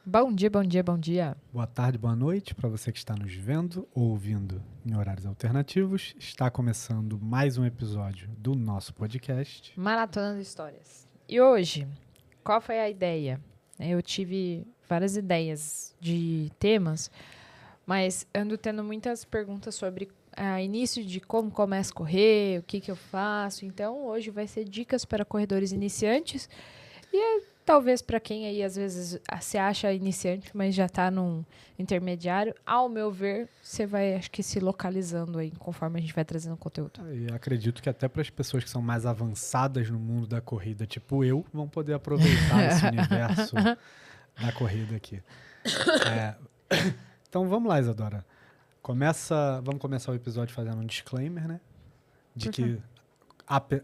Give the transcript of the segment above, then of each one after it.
Bom dia, bom dia, bom dia. Boa tarde, boa noite para você que está nos vendo ou ouvindo em horários alternativos. Está começando mais um episódio do nosso podcast. Maratona de Histórias. E hoje, qual foi a ideia? Eu tive várias ideias de temas, mas ando tendo muitas perguntas sobre início de como começa a correr, o que eu faço. Então, hoje vai ser dicas para corredores iniciantes e talvez para quem aí às vezes se acha iniciante, mas já está num intermediário. Ao meu ver, você vai, acho que, se localizando aí conforme a gente vai trazendo conteúdo. E acredito que até para as pessoas que são mais avançadas no mundo da corrida, tipo eu, vão poder aproveitar esse universo da corrida aqui. Então vamos lá, Isadora. Vamos começar o episódio fazendo um disclaimer, né? De que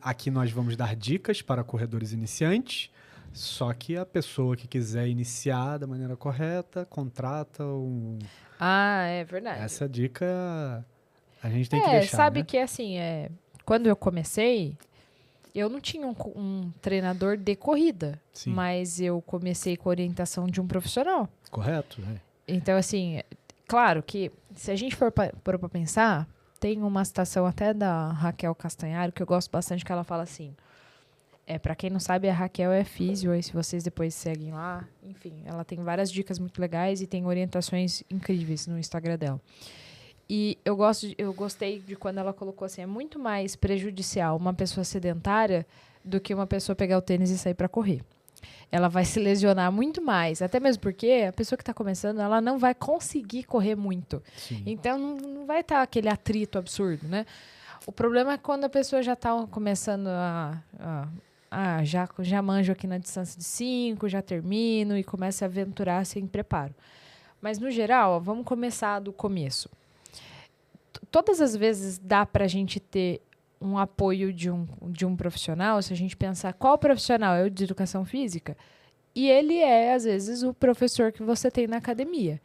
aqui nós vamos dar dicas para corredores iniciantes, só que a pessoa que quiser iniciar da maneira correta, contrata um... É verdade. Essa dica a gente tem que deixar, sabe né? que assim, quando eu comecei, eu não tinha um treinador de corrida, Sim. mas eu comecei com a orientação de um profissional. Correto, né? Então, assim, claro que se a gente for para pensar, tem uma citação até da Raquel Castanharo, que eu gosto bastante, que ela fala assim, para quem não sabe, a Raquel é físio, aí se vocês depois seguem lá, enfim, ela tem várias dicas muito legais e tem orientações incríveis no Instagram dela. E eu gostei de quando ela colocou assim, é muito mais prejudicial uma pessoa sedentária do que uma pessoa pegar o tênis e sair para correr. Ela vai se lesionar muito mais, até mesmo porque a pessoa que está começando, ela não vai conseguir correr muito. Sim. Então, não vai estar aquele atrito absurdo, né? O problema é quando a pessoa já está começando já manjo aqui na distância de 5, já termino e começa a aventurar sem preparo. Mas, no geral, vamos começar do começo. Todas as vezes dá para a gente ter um apoio de um profissional, se a gente pensar qual profissional é o de educação física, e ele é, às vezes, o professor que você tem na academia.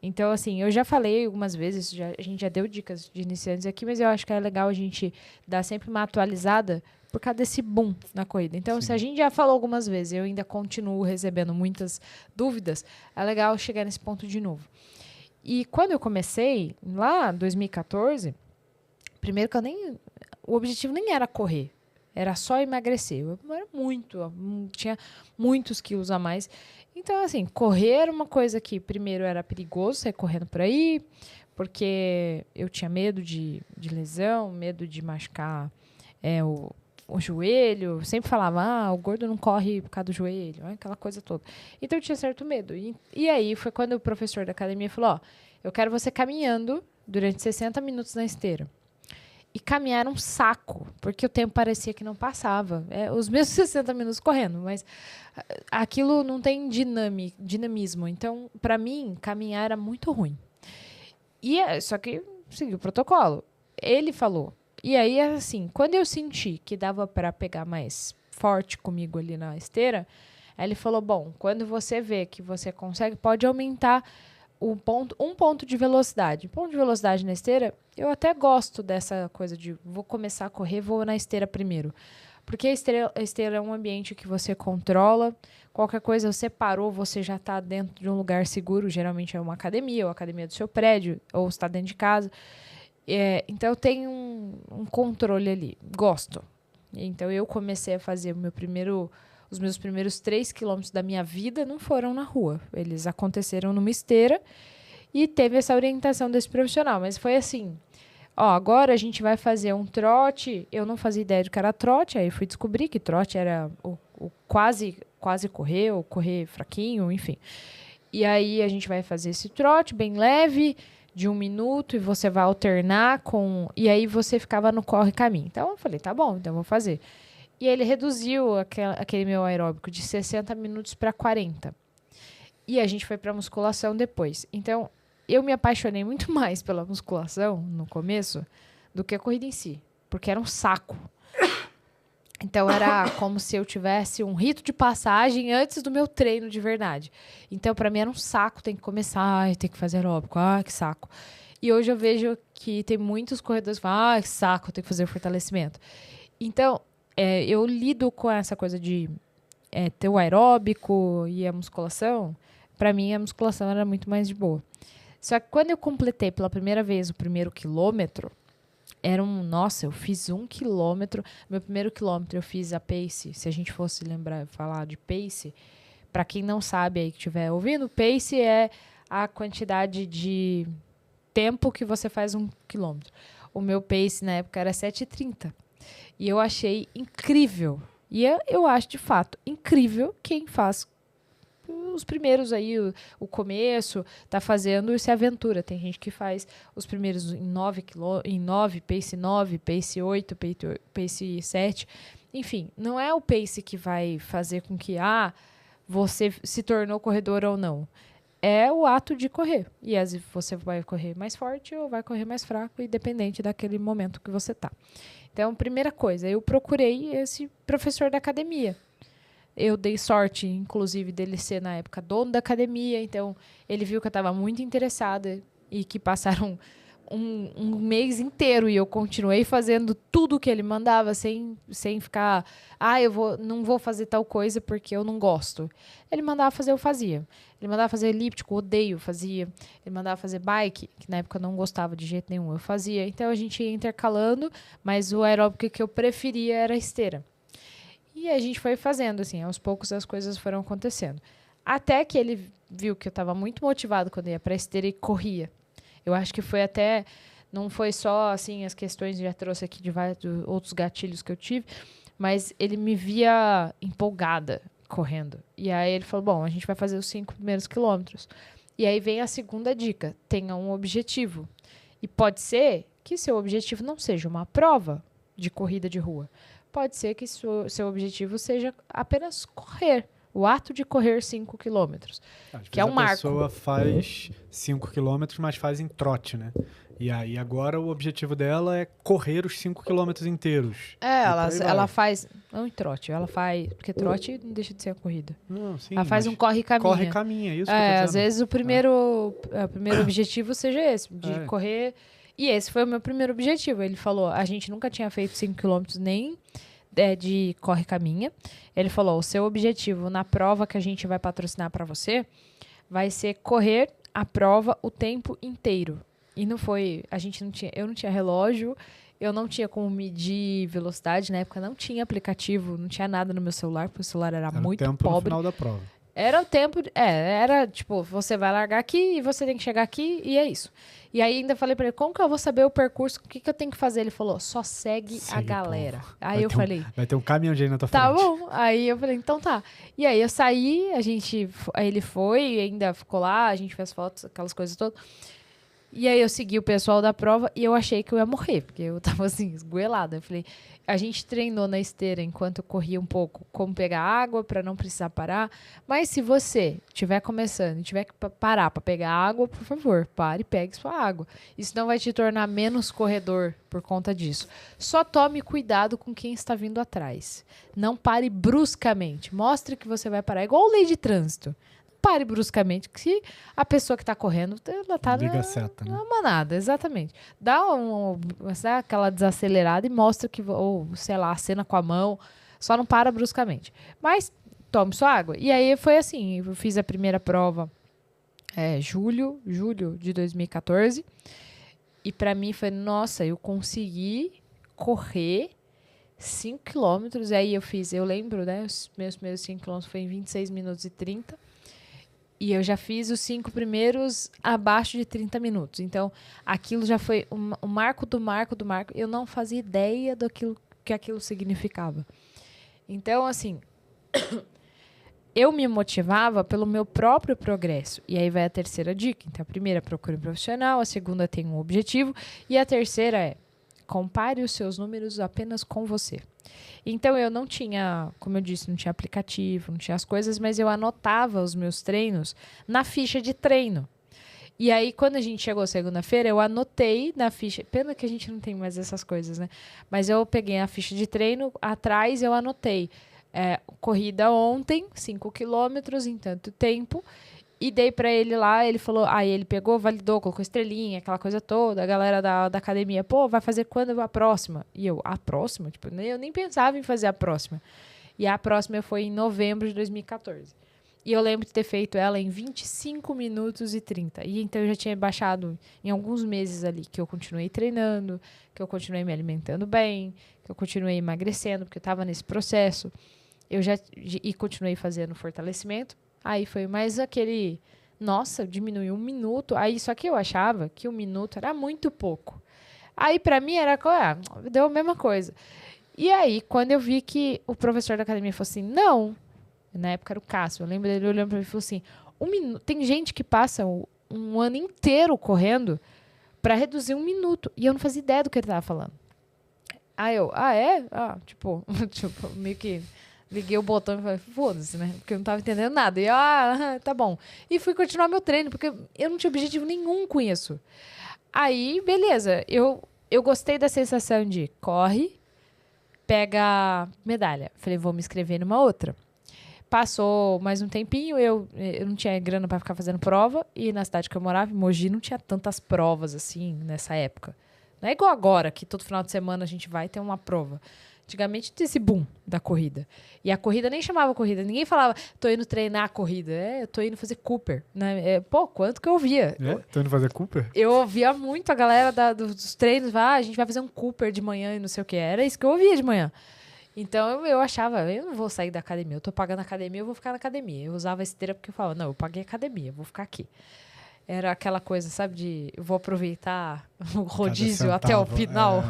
Então, assim, eu já falei algumas vezes, a gente já deu dicas de iniciantes aqui, mas eu acho que é legal a gente dar sempre uma atualizada por causa desse boom na corrida. Então, Sim. se a gente já falou algumas vezes, eu ainda continuo recebendo muitas dúvidas, é legal chegar nesse ponto de novo. E quando eu comecei, lá em 2014, primeiro que o objetivo nem era correr, era só emagrecer. Eu era tinha muitos quilos a mais. Então, assim, correr era uma coisa que primeiro era perigoso, sair correndo por aí, porque eu tinha medo de lesão, medo de machucar o joelho. Eu sempre falava, o gordo não corre por causa do joelho, aquela coisa toda. Então, eu tinha certo medo. E aí foi quando o professor da academia falou, eu quero você caminhando durante 60 minutos na esteira. E caminhar era um saco, porque o tempo parecia que não passava. Os mesmos 60 minutos correndo, mas aquilo não tem dinamismo. Então, para mim, caminhar era muito ruim. Só que segui o protocolo. Ele falou. E aí, assim, quando eu senti que dava para pegar mais forte comigo ali na esteira, ele falou, bom, quando você vê que você consegue, pode aumentar um ponto de velocidade. Ponto de velocidade na esteira, eu até gosto dessa coisa de vou começar a correr, vou na esteira primeiro. Porque a esteira é um ambiente que você controla. Qualquer coisa, você parou, você já está dentro de um lugar seguro. Geralmente é uma academia, ou a academia do seu prédio, ou está dentro de casa. Então, eu tenho um controle ali. Gosto. Então, eu comecei a fazer os meus primeiros 3 quilômetros da minha vida não foram na rua. Eles aconteceram numa esteira e teve essa orientação desse profissional. Mas foi assim, agora a gente vai fazer um trote. Eu não fazia ideia do que era trote, aí fui descobrir que trote era o quase correr, ou correr fraquinho, enfim. E aí a gente vai fazer esse trote bem leve, de 1 minuto, e você vai alternar com... E aí você ficava no corre-caminho. Então eu falei, tá bom, então eu vou fazer. E ele reduziu aquele meu aeróbico de 60 minutos para 40. E a gente foi para musculação depois. Então, eu me apaixonei muito mais pela musculação no começo do que a corrida em si. Porque era um saco. Então, era como se eu tivesse um rito de passagem antes do meu treino de verdade. Então, para mim, era um saco. Tem que começar, tem que fazer aeróbico. Que saco. E hoje eu vejo que tem muitos corredores que falam, que saco, tem que fazer fortalecimento. Então, eu lido com essa coisa de ter o aeróbico e a musculação pra mim, a musculação era muito mais de boa. Só que quando eu completei pela primeira vez o primeiro quilômetro, nossa, eu fiz 1 quilômetro. Meu primeiro quilômetro eu fiz a pace. Se a gente fosse falar de pace, para quem não sabe aí que estiver ouvindo, pace é a quantidade de tempo que você faz 1 quilômetro. O meu pace na época era 7h30. E eu achei incrível. E eu acho, de fato, incrível quem faz os primeiros aí, o começo, tá fazendo e se aventura. Tem gente que faz os primeiros em 9, pace 9, pace 8, pace 7. Enfim, não é o pace que vai fazer com que você se tornou corredor ou não. É o ato de correr. E às vezes você vai correr mais forte ou vai correr mais fraco, independente daquele momento que você tá. Então, primeira coisa, eu procurei esse professor da academia. Eu dei sorte, inclusive, dele ser, na época, dono da academia. Então, ele viu que eu estava muito interessada e que passaram um mês inteiro e eu continuei fazendo tudo que ele mandava sem ficar... não vou fazer tal coisa porque eu não gosto. Ele mandava fazer, eu fazia. Ele mandava fazer elíptico, odeio, fazia. Ele mandava fazer bike, que na época eu não gostava de jeito nenhum, eu fazia. Então, a gente ia intercalando, mas o aeróbico que eu preferia era a esteira. E a gente foi fazendo, assim, aos poucos as coisas foram acontecendo. Até que ele viu que eu estava muito motivado quando ia para a esteira e corria. Eu acho que foi até... Não foi só, assim, as questões, já trouxe aqui de vários outros gatilhos que eu tive, mas ele me via empolgada correndo. E aí ele falou, bom, a gente vai fazer os 5 primeiros quilômetros. E aí vem a segunda dica, tenha um objetivo. E pode ser que seu objetivo não seja uma prova de corrida de rua. Pode ser que seu objetivo seja apenas correr. O ato de correr 5 quilômetros. Que é um marco. A pessoa faz 5 quilômetros, mas faz em trote, né? E aí agora o objetivo dela é correr os 5 quilômetros inteiros. Ela faz... Não em trote, ela faz... Porque trote não deixa de ser a corrida. Não, sim, ela faz um corre-caminha. Corre-caminha, isso que eu tô dizendo. Às vezes o primeiro objetivo seja esse, de correr... E esse foi o meu primeiro objetivo. Ele falou, a gente nunca tinha feito 5 quilômetros nem de corre-caminha. Ele falou, o seu objetivo na prova que a gente vai patrocinar para você vai ser correr a prova o tempo inteiro. E não foi, eu não tinha relógio, eu não tinha como medir velocidade, na época não tinha aplicativo, não tinha nada no meu celular, porque o celular era muito tempo pobre. No final da prova. Era o tempo, era tipo, você vai largar aqui e você tem que chegar aqui e é isso. E aí ainda falei pra ele, como que eu vou saber o percurso, o que eu tenho que fazer? Ele falou, só segue a galera. Povo. Aí eu falei... vai ter um caminhão de aí na tua frente. Tá bom. Aí eu falei, então tá. E aí eu saí, aí ele foi, ainda ficou lá, a gente fez fotos, aquelas coisas todas. E aí eu segui o pessoal da prova e eu achei que eu ia morrer, porque eu tava assim, esgoelada. Eu falei, a gente treinou na esteira enquanto eu corria um pouco, como pegar água para não precisar parar. Mas se você estiver começando e tiver que parar para pegar água, por favor, pare e pegue sua água. Isso não vai te tornar menos corredor por conta disso. Só tome cuidado com quem está vindo atrás. Não pare bruscamente. Mostre que você vai parar, igual lei de trânsito. Pare bruscamente, que se a pessoa que está correndo, ela está na manada, exatamente. Dá aquela desacelerada e mostra que, ou sei lá, acena com a mão, só não para bruscamente. Mas tome sua água. E aí foi assim, eu fiz a primeira prova julho de 2014, e para mim foi, nossa, eu consegui correr 5 quilômetros, aí eu lembro, né, os meus primeiros 5 quilômetros foi em 26 minutos e 30, e eu já fiz os 5 primeiros abaixo de 30 minutos. Então, aquilo já foi o marco do marco do marco. Eu não fazia ideia do que aquilo significava. Então, assim, eu me motivava pelo meu próprio progresso. E aí vai a terceira dica. Então, a primeira, procure um profissional. A segunda, tem um objetivo. E a terceira é, compare os seus números apenas com você. Então, eu não tinha, como eu disse, não tinha aplicativo, não tinha as coisas, mas eu anotava os meus treinos na ficha de treino. E aí, quando a gente chegou segunda-feira, eu anotei na ficha... Pena que a gente não tem mais essas coisas, né? Mas eu peguei a ficha de treino, atrás eu anotei corrida ontem, 5 quilômetros em tanto tempo, e dei pra ele lá, ele falou... Aí ele pegou, validou, colocou estrelinha, aquela coisa toda. A galera da academia, pô, vai fazer quando a próxima? E eu, a próxima? Tipo, eu nem pensava em fazer a próxima. E a próxima foi em novembro de 2014. E eu lembro de ter feito ela em 25 minutos e 30. E então eu já tinha baixado em alguns meses ali que eu continuei treinando, que eu continuei me alimentando bem, que eu continuei emagrecendo, porque eu estava nesse processo. E continuei fazendo fortalecimento. Aí foi mais aquele... Nossa, diminuiu 1 minuto. Aí só que eu achava que 1 minuto era muito pouco. Aí pra mim era... deu a mesma coisa. E aí, quando eu vi que o professor da academia falou assim, não... Na época era o Cássio. Eu lembro dele olhando pra mim e falou assim, 1 minuto... Tem gente que passa um ano inteiro correndo pra reduzir 1 minuto. E eu não fazia ideia do que ele tava falando. Aí eu, é? Tipo, meio que liguei o botão e falei, foda-se, né? Porque eu não tava entendendo nada. E tá bom. E fui continuar meu treino, porque eu não tinha objetivo nenhum com isso. Aí, beleza. Eu gostei da sensação de corre, pega medalha. Falei, vou me inscrever numa outra. Passou mais um tempinho, eu não tinha grana para ficar fazendo prova, e na cidade que eu morava, em Mogi, não tinha tantas provas assim nessa época. Não é igual agora, que todo final de semana a gente vai ter uma prova. Antigamente tinha esse boom da corrida. E a corrida nem chamava corrida, ninguém falava, tô indo treinar a corrida. Eu tô indo fazer Cooper. Né? Quanto que eu ouvia? Tô indo fazer Cooper? Eu ouvia muito a galera dos treinos, a gente vai fazer um Cooper de manhã e não sei o que. Era isso que eu ouvia de manhã. Então, eu achava, eu não vou sair da academia. Eu tô pagando a academia, eu vou ficar na academia. Eu usava a esteira porque eu falava, não, eu paguei a academia, eu vou ficar aqui. Era aquela coisa, sabe, de eu vou aproveitar o rodízio até o final,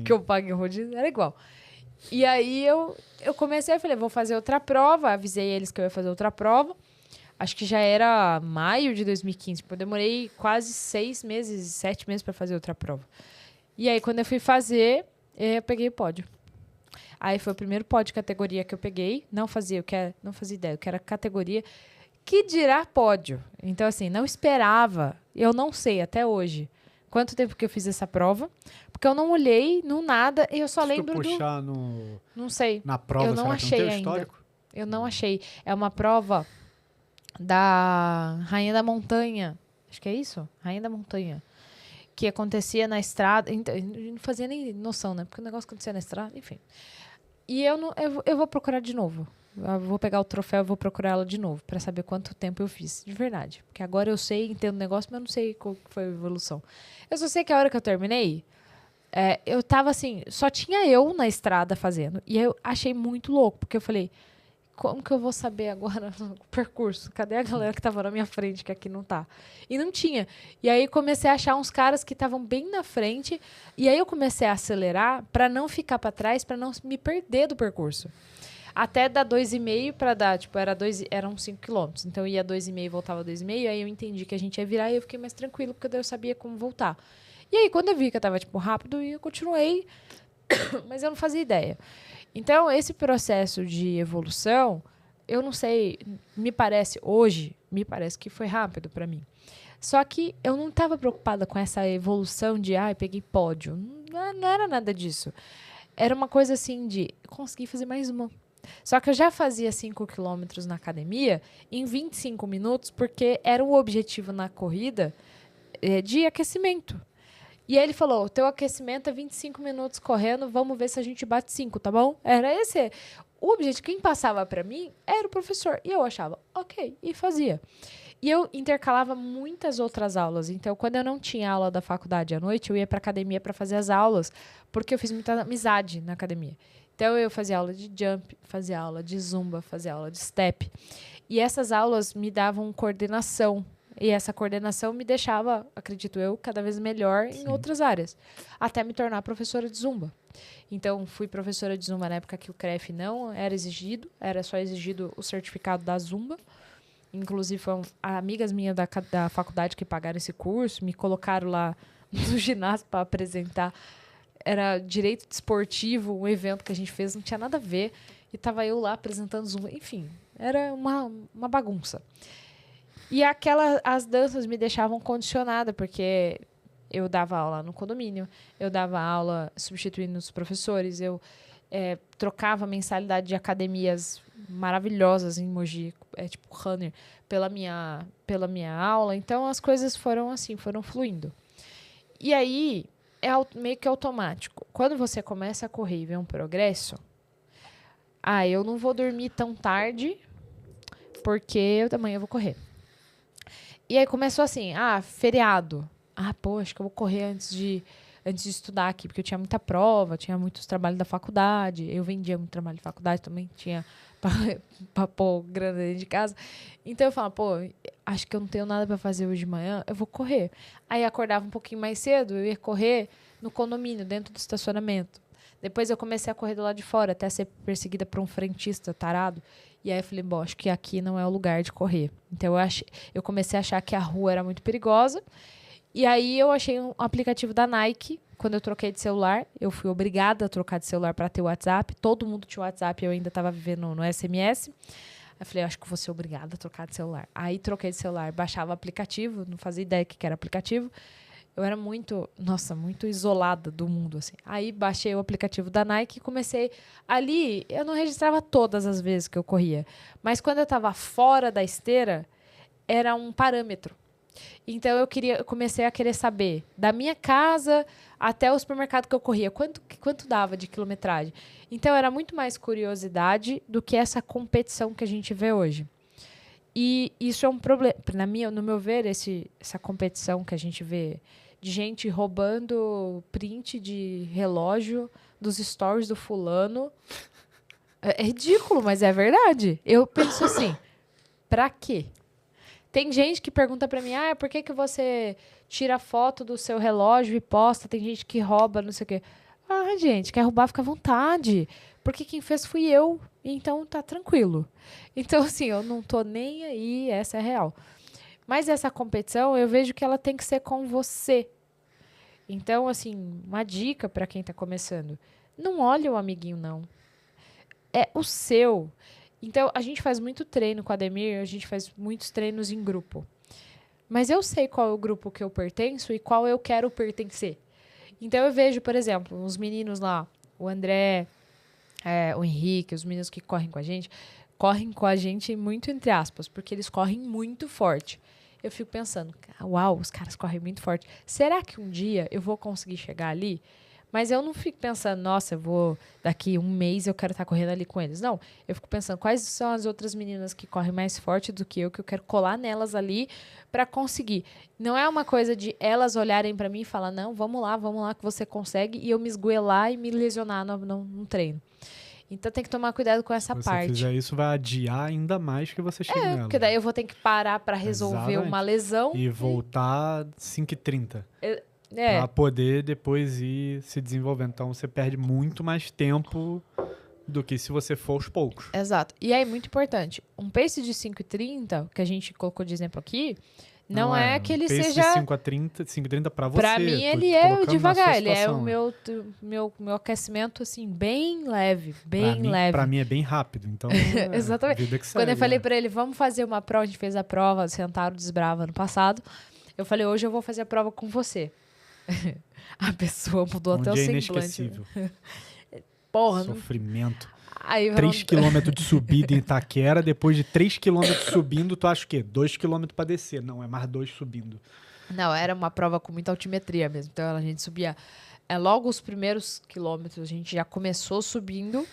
que eu paguei o rodízio. Era igual. E aí, eu comecei, eu falei, vou fazer outra prova. Avisei eles que eu ia fazer outra prova. Acho que já era maio de 2015. Eu demorei quase 6 meses, 7 meses para fazer outra prova. E aí, quando eu fui fazer, eu peguei o pódio. Aí foi o primeiro pódio de categoria que eu peguei. Não fazia ideia, eu quero categoria. Que dirá pódio? Então, assim, não esperava. Eu não sei até hoje quanto tempo que eu fiz essa prova. Porque eu não olhei, não nada. E eu só lembro do... puxar Não sei. na prova, eu não achei ainda. Histórico? Eu não achei. É uma prova da Rainha da Montanha. Acho que é isso? Rainha da Montanha. Que acontecia na estrada. Eu não fazia nem noção, né? Porque o negócio acontecia na estrada, enfim. E eu vou procurar de novo. Eu vou pegar o troféu e vou procurar ela de novo para saber quanto tempo eu fiz, de verdade. Porque agora eu sei, entendo o negócio, mas eu não sei qual foi a evolução. Eu só sei que a hora que eu terminei, eu tava assim, só tinha eu na estrada fazendo. E eu achei muito louco, porque eu falei, como que eu vou saber agora o percurso? Cadê a galera que tava na minha frente, que aqui não tá? E não tinha. E aí comecei a achar uns caras que estavam bem na frente. E aí eu comecei a acelerar para não ficar para trás, para não me perder do percurso. Até dar 2,5 para dar, tipo, eram 5 quilômetros. Então eu ia 2,5 e voltava 2,5. Aí eu entendi que a gente ia virar e eu fiquei mais tranquilo, porque daí eu sabia como voltar. E aí quando eu vi que eu tava, tipo, rápido, eu continuei. Mas eu não fazia ideia. Então, esse processo de evolução, eu não sei, me parece que foi rápido para mim. Só que eu não estava preocupada com essa evolução de, peguei pódio. Não era nada disso. Era uma coisa assim de, consegui fazer mais uma. Só que eu já fazia 5 quilômetros na academia em 25 minutos, porque era o objetivo na corrida de aquecimento. E aí ele falou, o teu aquecimento é 25 minutos correndo, vamos ver se a gente bate 5, tá bom? Era esse. O objetivo, quem passava para mim era o professor. E eu achava, ok, e fazia. E eu intercalava muitas outras aulas. Então, quando eu não tinha aula da faculdade à noite, eu ia para academia para fazer as aulas, porque eu fiz muita amizade na academia. Então, eu fazia aula de jump, fazia aula de zumba, fazia aula de step. E essas aulas me davam coordenação. E essa coordenação me deixava, acredito eu, cada vez melhor em outras áreas. Até me tornar professora de zumba. Então, fui professora de zumba na época que o CREF não era exigido. Era só exigido o certificado da zumba. Inclusive, foram amigas minhas da faculdade que pagaram esse curso. Me colocaram lá no ginásio para apresentar. Era direito desportivo, um evento que a gente fez. Não tinha nada a ver. E estava eu lá apresentando zumba. Enfim, era uma bagunça. E as danças me deixavam condicionada, porque eu dava aula no condomínio, eu dava aula substituindo os professores, eu trocava mensalidade de academias maravilhosas em Mogi, tipo Runner, pela minha aula. Então, as coisas foram fluindo. E aí, meio que automático. Quando você começa a correr e vê um progresso, eu não vou dormir tão tarde, porque amanhã eu vou correr. E aí começou assim, feriado. Pô, acho que eu vou correr antes de estudar aqui, porque eu tinha muita prova, tinha muitos trabalhos da faculdade, eu vendia muito trabalho de faculdade também, tinha pra pôr grana dentro de casa. Então eu falava, pô, acho que eu não tenho nada pra fazer hoje de manhã, eu vou correr. Aí acordava um pouquinho mais cedo, eu ia correr no condomínio, dentro do estacionamento. Depois eu comecei a correr do lado de fora, até ser perseguida por um frentista tarado. E aí eu falei, bom, acho que aqui não é o lugar de correr. Então eu comecei a achar que a rua era muito perigosa. E aí eu achei um aplicativo da Nike. Quando eu troquei de celular, eu fui obrigada a trocar de celular para ter o WhatsApp. Todo mundo tinha o WhatsApp, eu ainda estava vivendo no SMS. Aí eu falei, acho que vou ser obrigada a trocar de celular. Aí troquei de celular, baixava o aplicativo, não fazia ideia que era aplicativo. Eu era muito isolada do mundo, assim. Aí baixei o aplicativo da Nike e comecei... Ali, eu não registrava todas as vezes que eu corria. Mas quando eu estava fora da esteira, era um parâmetro. Então, eu comecei a querer saber, da minha casa até o supermercado que eu corria, quanto dava de quilometragem. Então, era muito mais curiosidade do que essa competição que a gente vê hoje. E isso é um problema. No meu ver, essa competição que a gente vê de gente roubando print de relógio dos stories do fulano, é ridículo, mas é verdade. Eu penso assim, pra quê? Tem gente que pergunta pra mim, por que você tira foto do seu relógio e posta? Tem gente que rouba, não sei o quê. Gente, quer roubar, fica à vontade. Porque quem fez fui eu. Então, tá tranquilo. Então, assim, eu não tô nem aí, essa é a real. Mas essa competição, eu vejo que ela tem que ser com você. Então, assim, uma dica pra quem tá começando. Não olha o amiguinho, não. É o seu. Então, a gente faz muito treino com a Ademir, a gente faz muitos treinos em grupo. Mas eu sei qual é o grupo que eu pertenço e qual eu quero pertencer. Então, eu vejo, por exemplo, os meninos lá, o André, o Henrique, os meninos que correm com a gente muito entre aspas, porque eles correm muito forte. Eu fico pensando, uau, os caras correm muito forte. Será que um dia eu vou conseguir chegar ali? Mas eu não fico pensando, nossa, daqui um mês eu quero estar correndo ali com eles. Não, eu fico pensando quais são as outras meninas que correm mais forte do que eu quero colar nelas ali para conseguir. Não é uma coisa de elas olharem para mim e falar, não, vamos lá que você consegue, e eu me esgoelar e me lesionar no treino. Então tem que tomar cuidado com essa parte. Se você fizer isso, vai adiar ainda mais que você chegue nela. Porque daí eu vou ter que parar para resolver uma lesão. E voltar 5h30. Para poder depois ir se desenvolvendo. Então você perde muito mais tempo do que se você for aos poucos. Exato. E aí, muito importante, um pace de 5h30, que a gente colocou de exemplo aqui, não é que ele pace seja... 5h30 para você. Para mim, ele é devagar. Ele é o meu aquecimento, assim, bem leve. Leve. Para mim é bem rápido. Então, exatamente. Vida que segue, Quando eu falei para ele, vamos fazer uma prova, a gente fez a prova, Centauro Desbrava ano passado. Eu falei, hoje eu vou fazer a prova com você. A pessoa mudou até o semblante. Porra, sofrimento. Aí, 3 km de subida em Itaquera, depois de 3 km subindo, tu acha o quê? 2 km para descer. Não, é mais 2 subindo. Não, era uma prova com muita altimetria mesmo. Então a gente subia. Logo os primeiros quilômetros a gente já começou subindo.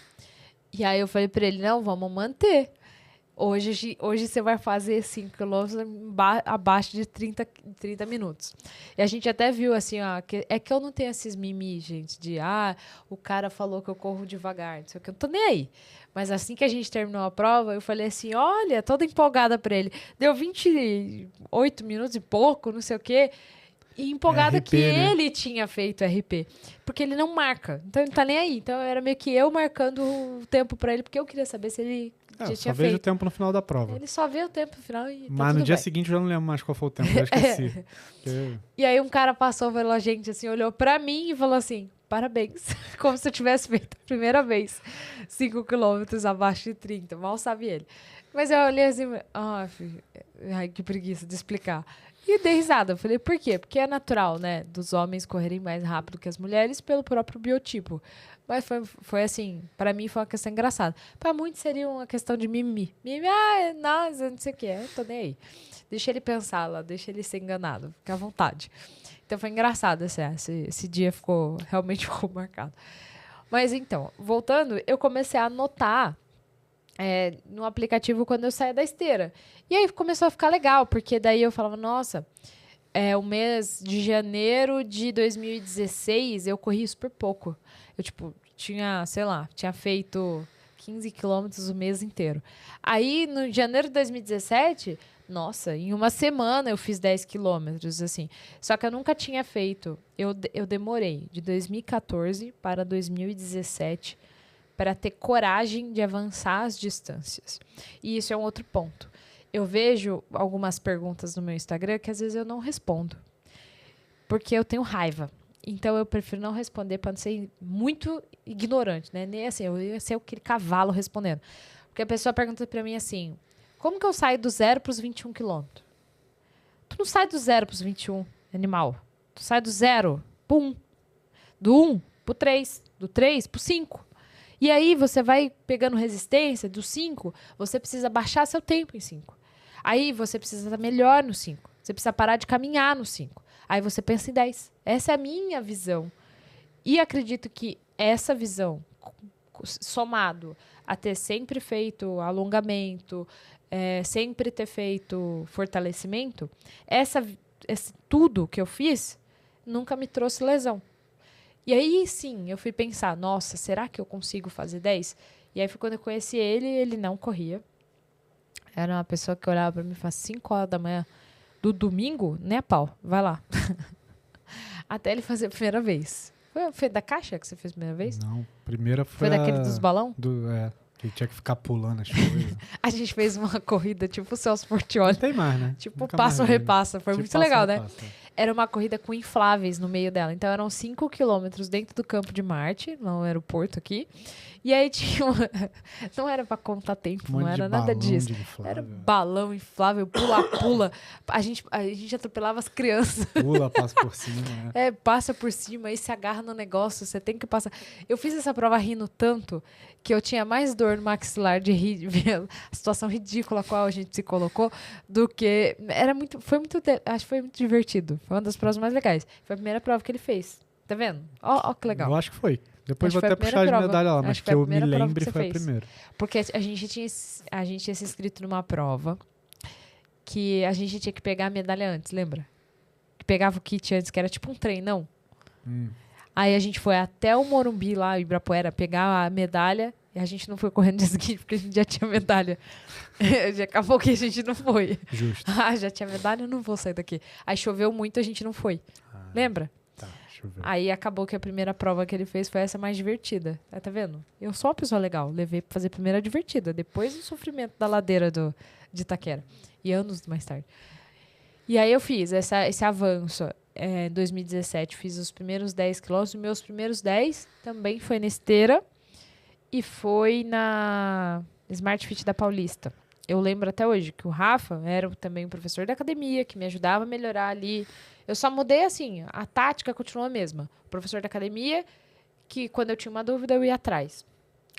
E aí eu falei para ele, não, vamos manter. Hoje você vai fazer 5 km abaixo de 30 minutos. E a gente até viu assim, que eu não tenho esses mimi, gente, de o cara falou que eu corro devagar, não sei o que, eu não tô nem aí. Mas assim que a gente terminou a prova, eu falei assim, olha, toda empolgada para ele. Deu 28 minutos e pouco, não sei o quê. E empolgada RP, que né? ele tinha feito RP. Porque ele não marca. Então ele não tá nem aí. Então era meio que eu marcando o tempo para ele, porque eu queria saber se ele já tinha só feito. vejo o tempo no final da prova. Ele só vê o tempo no final e Mas no dia seguinte eu já não lembro mais qual foi o tempo, eu já esqueci. E aí um cara passou pela gente, assim, olhou pra mim e falou assim, parabéns. Como se eu tivesse feito a primeira vez 5 quilômetros abaixo de 30. Mal sabe ele. Mas eu olhei assim, filho, que preguiça de explicar. E dei risada. Eu falei, por quê? Porque é natural, né? Dos homens correrem mais rápido que as mulheres pelo próprio biotipo. Mas foi assim, pra mim foi uma questão engraçada. Pra muitos seria uma questão de mimimi. Nossa, não sei o que é, eu tô nem aí. Deixa ele pensar lá, deixa ele ser enganado, fica à vontade. Então foi engraçado esse dia realmente ficou marcado. Mas então, voltando, eu comecei a anotar no aplicativo quando eu saía da esteira. E aí começou a ficar legal, porque daí eu falava, nossa, o mês de janeiro de 2016 eu corri super pouco. Eu, tipo, tinha feito 15 quilômetros o mês inteiro. Aí, no janeiro de 2017, nossa, em uma semana eu fiz 10 quilômetros, assim. Só que eu nunca tinha feito. Eu demorei de 2014 para 2017 para ter coragem de avançar as distâncias. E isso é um outro ponto. Eu vejo algumas perguntas no meu Instagram que às vezes eu não respondo. Porque eu tenho raiva. Então eu prefiro não responder para não ser muito ignorante, né? Nem assim, eu ia ser aquele cavalo respondendo. Porque a pessoa pergunta para mim assim: como que eu saio do 0 para os 21 quilômetros? Tu não sai do 0 para os 21, animal. Tu sai do 0 para 1. Do 1 para o 3. Do 3 para o 5. E aí você vai pegando resistência. Do 5, você precisa baixar seu tempo em 5. Aí você precisa estar melhor no 5. Você precisa parar de caminhar no 5. Aí você pensa em 10. Essa é a minha visão. E acredito que essa visão, somado a ter sempre feito alongamento, sempre ter feito fortalecimento, esse tudo que eu fiz nunca me trouxe lesão. E aí, sim, eu fui pensar, nossa, será que eu consigo fazer 10? E aí foi quando eu conheci ele não corria. Era uma pessoa que olhava para mim e falava 5 horas da manhã do domingo, nem a pau, vai lá. Até ele fazer a primeira vez. Foi da caixa que você fez a primeira vez? Não, primeira foi daquele dos balão? Que tinha que ficar pulando as coisas. A gente fez uma corrida tipo o Celso Portiolli. Não tem mais, né? Tipo passa ou repassa. Foi muito legal, né? Repassa. Era uma corrida com infláveis no meio dela. Então eram 5 quilômetros dentro do Campo de Marte, no aeroporto aqui. E aí tinha não era pra contar tempo, não era nada disso. Era balão inflável, pula-pula. A gente atropelava as crianças. Pula, passa por cima. Passa por cima, aí se agarra no negócio, você tem que passar. Eu fiz essa prova rindo tanto que eu tinha mais dor no maxilar de rir, de ver a situação ridícula a qual a gente se colocou, do que... Acho que foi muito divertido. Foi uma das provas mais legais. Foi a primeira prova que ele fez. Tá vendo? Ó, que legal. Eu acho que foi. Depois vou até puxar as medalhas lá, mas que eu me lembre foi a primeira. Porque a gente tinha se inscrito numa prova que a gente tinha que pegar a medalha antes, lembra? Que pegava o kit antes, que era tipo um treinão. Aí a gente foi até o Morumbi lá, Ibirapuera, pegar a medalha e a gente não foi correndo de seguinte porque a gente já tinha medalha. Já acabou que a gente não foi. Justo. Já tinha medalha, eu não vou sair daqui. Aí choveu muito, a gente não foi. Lembra? Tá, choveu. Aí acabou que a primeira prova que ele fez foi essa mais divertida. Tá vendo? Eu sou uma pessoa legal. Levei pra fazer a primeira divertida. Depois do sofrimento da ladeira de Itaquera. E anos mais tarde. E aí eu fiz esse avanço. Em 2017 fiz os primeiros 10 quilômetros. Meus primeiros 10 também foi na esteira. E foi na Smart Fit da Paulista. Eu lembro até hoje que o Rafa era também um professor da academia, que me ajudava a melhorar ali. Eu só mudei assim, a tática continuou a mesma. O professor da academia, que quando eu tinha uma dúvida eu ia atrás.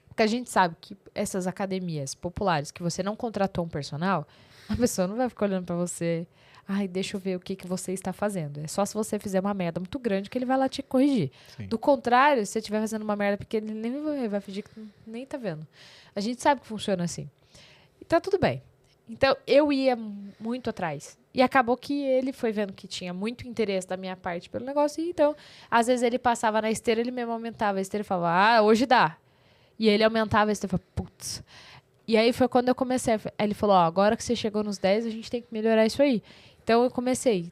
Porque a gente sabe que essas academias populares, que você não contratou um personal, a pessoa não vai ficar olhando para você... Ai, deixa eu ver o que você está fazendo. É só se você fizer uma merda muito grande que ele vai lá te corrigir. Sim. Do contrário, se você estiver fazendo uma merda pequena, ele nem vai fingir que nem tá vendo. A gente sabe que funciona assim. E tá tudo bem. Então, eu ia muito atrás. E acabou que ele foi vendo que tinha muito interesse da minha parte pelo negócio. E então, às vezes ele passava na esteira, ele mesmo aumentava a esteira e falava, hoje dá. E ele aumentava a esteira e falava, putz. E aí foi quando eu comecei. Aí ele falou, agora que você chegou nos 10, a gente tem que melhorar isso aí. Então, eu comecei,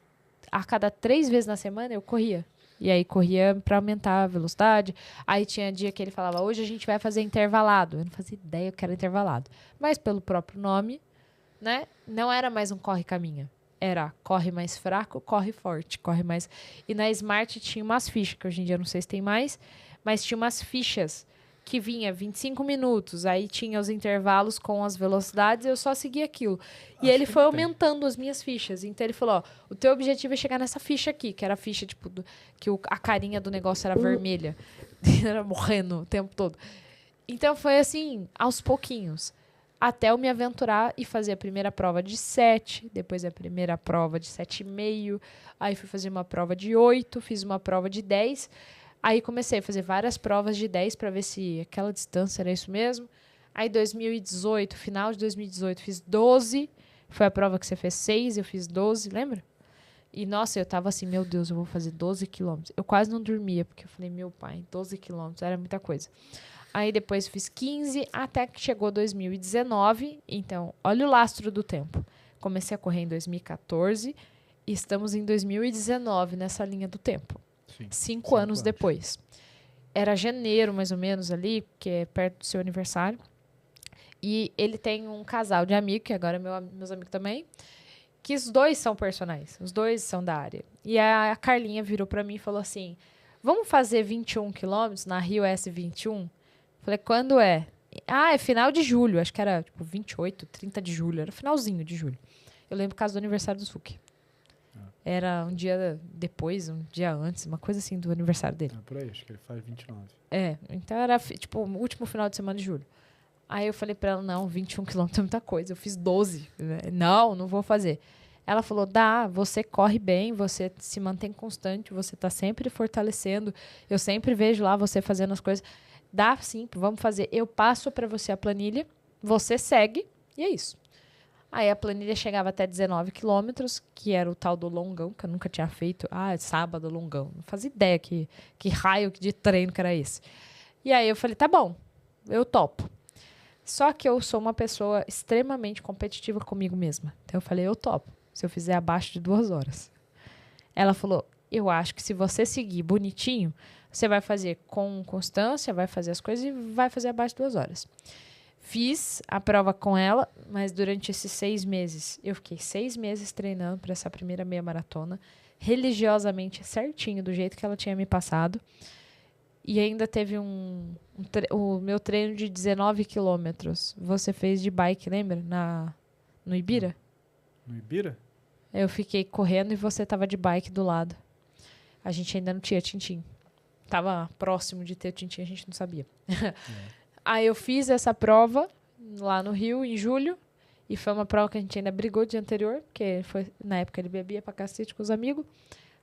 a cada 3 vezes na semana, eu corria. E aí, corria para aumentar a velocidade. Aí, tinha dia que ele falava, hoje a gente vai fazer intervalado. Eu não fazia ideia que era intervalado. Mas, pelo próprio nome, né, não era mais um corre-caminha. Era corre mais fraco, corre forte, corre mais... E na Smart tinha umas fichas, que hoje em dia eu não sei se tem mais, mas tinha umas fichas que vinha 25 minutos, aí tinha os intervalos com as velocidades, eu só seguia aquilo. E ele foi aumentando as minhas fichas. Então ele falou, o teu objetivo é chegar nessa ficha aqui, que era a ficha, tipo, que a carinha do negócio era vermelha. Era morrendo o tempo todo. Então foi assim, aos pouquinhos. Até eu me aventurar e fazer a primeira prova de 7, depois a primeira prova de 7,5, aí fui fazer uma prova de 8, fiz uma prova de 10. Aí comecei a fazer várias provas de 10 para ver se aquela distância era isso mesmo. Aí 2018, final de 2018, fiz 12. Foi a prova que você fez 6, eu fiz 12, lembra? E, nossa, eu tava assim, meu Deus, eu vou fazer 12 quilômetros. Eu quase não dormia, porque eu falei, meu pai, 12 quilômetros, era muita coisa. Aí depois fiz 15, até que chegou 2019. Então, olha o lastro do tempo. Comecei a correr em 2014 e estamos em 2019, nessa linha do tempo. Sim, 5 anos depois. Era janeiro, mais ou menos, ali, que é perto do seu aniversário. E ele tem um casal de amigos, que agora é meus amigos também, que os dois são personagens, os dois são da área. E a Carlinha virou pra mim e falou assim, vamos fazer 21 quilômetros na Rio S21? Falei, quando é? Ah, é final de julho, acho que era tipo 28, 30 de julho, era finalzinho de julho. Eu lembro o caso do aniversário do Suki. Era um dia depois, um dia antes, uma coisa assim do aniversário dele. É por aí, acho que ele faz 29. Então era tipo o último final de semana de julho. Aí eu falei pra ela, não, 21 quilômetros é muita coisa. Eu fiz 12. Não vou fazer. Ela falou, dá, você corre bem, você se mantém constante, você tá sempre fortalecendo. Eu sempre vejo lá você fazendo as coisas. Dá sim, vamos fazer. Eu passo pra você a planilha, você segue, e é isso. Aí a planilha chegava até 19 quilômetros, que era o tal do longão, que eu nunca tinha feito. Ah, sábado, longão. Não fazia ideia que raio de treino que era esse. E aí eu falei, tá bom, eu topo. Só que eu sou uma pessoa extremamente competitiva comigo mesma. Então eu falei, eu topo, se eu fizer abaixo de 2 horas. Ela falou, eu acho que se você seguir bonitinho, você vai fazer com constância, vai fazer as coisas e vai fazer abaixo de 2 horas. Fiz a prova com ela, mas durante esses 6 meses, eu fiquei 6 meses treinando para essa primeira meia maratona, religiosamente certinho, do jeito que ela tinha me passado. E ainda teve o meu treino de 19 quilômetros. Você fez de bike, lembra? No Ibira? No Ibira? Eu fiquei correndo e você tava de bike do lado. A gente ainda não tinha tintim. Tava próximo de ter tintim, a gente não sabia. Aí eu fiz essa prova lá no Rio, em julho. E foi uma prova que a gente ainda brigou dia anterior, porque na época ele bebia pra cacete com os amigos.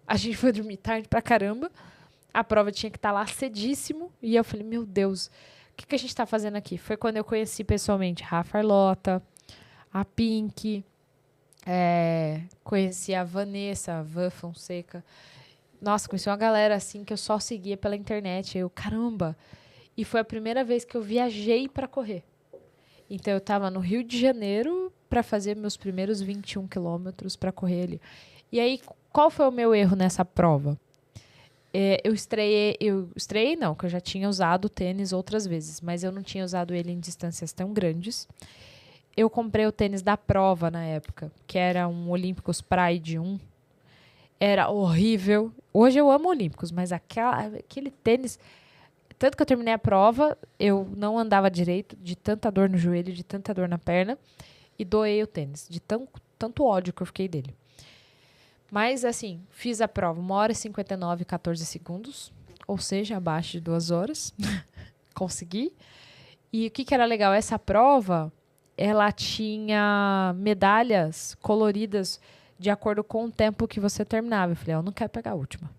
A gente foi dormir tarde pra caramba. A prova tinha que estar lá cedíssimo. E eu falei, meu Deus, o que a gente está fazendo aqui? Foi quando eu conheci pessoalmente a Rafa Arlota, a Pink, conheci a Vanessa, a Van Fonseca. Nossa, conheci uma galera assim que eu só seguia pela internet. Eu, caramba! E foi a primeira vez que eu viajei para correr. Então, eu estava no Rio de Janeiro para fazer meus primeiros 21 quilômetros para correr ali. E aí, qual foi o meu erro nessa prova? Eu estreiei não, que eu já tinha usado o tênis outras vezes, mas eu não tinha usado ele em distâncias tão grandes. Eu comprei o tênis da prova na época, que era um Olímpicos Pride 1. Era horrível. Hoje eu amo Olímpicos, mas aquele tênis... Tanto que eu terminei a prova, eu não andava direito, de tanta dor no joelho, de tanta dor na perna, e doei o tênis, de tanto ódio que eu fiquei dele. Mas, assim, fiz a prova 1 hora e 59 e 14 segundos, ou seja, abaixo de 2 horas. Consegui. E o que era legal? Essa prova, ela tinha medalhas coloridas de acordo com o tempo que você terminava. Eu falei, eu não quero pegar a última.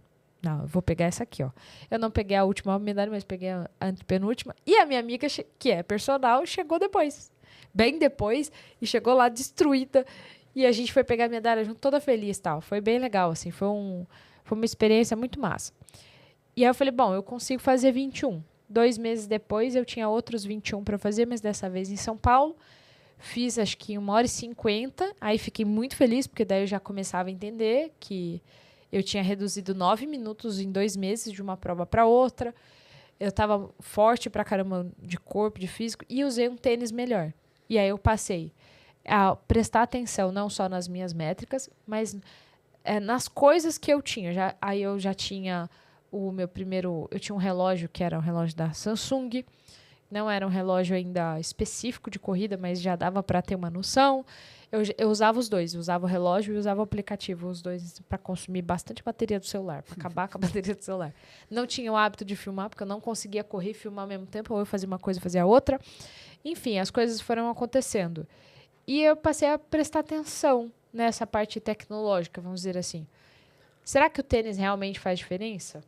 Não, eu vou pegar essa aqui, ó. Eu não peguei a última medalha, mas peguei a antepenúltima. E a minha amiga, que é personal, chegou depois. Bem depois. E chegou lá destruída. E a gente foi pegar a medalha junto, toda feliz e tal. Foi bem legal, assim. Foi uma experiência muito massa. E aí eu falei, bom, eu consigo fazer 21. 2 meses depois, eu tinha outros 21 para fazer, mas dessa vez em São Paulo. Fiz, acho que 1 hora e 50. Aí fiquei muito feliz, porque daí eu já começava a entender que eu tinha reduzido 9 minutos em 2 meses de uma prova para outra. Eu estava forte pra caramba de corpo, de físico. E usei um tênis melhor. E aí eu passei a prestar atenção não só nas minhas métricas, mas nas coisas que eu tinha. Aí eu já tinha o meu primeiro... Eu tinha um relógio que era um relógio da Samsung. Não era um relógio ainda específico de corrida, mas já dava para ter uma noção. Eu usava os dois. Eu usava o relógio e usava o aplicativo. Os dois para consumir bastante bateria do celular. Para acabar com a bateria do celular. Não tinha o hábito de filmar, porque eu não conseguia correr e filmar ao mesmo tempo. Ou eu fazia uma coisa e fazia a outra. Enfim, as coisas foram acontecendo. E eu passei a prestar atenção nessa parte tecnológica, vamos dizer assim. Será que o tênis realmente faz diferença?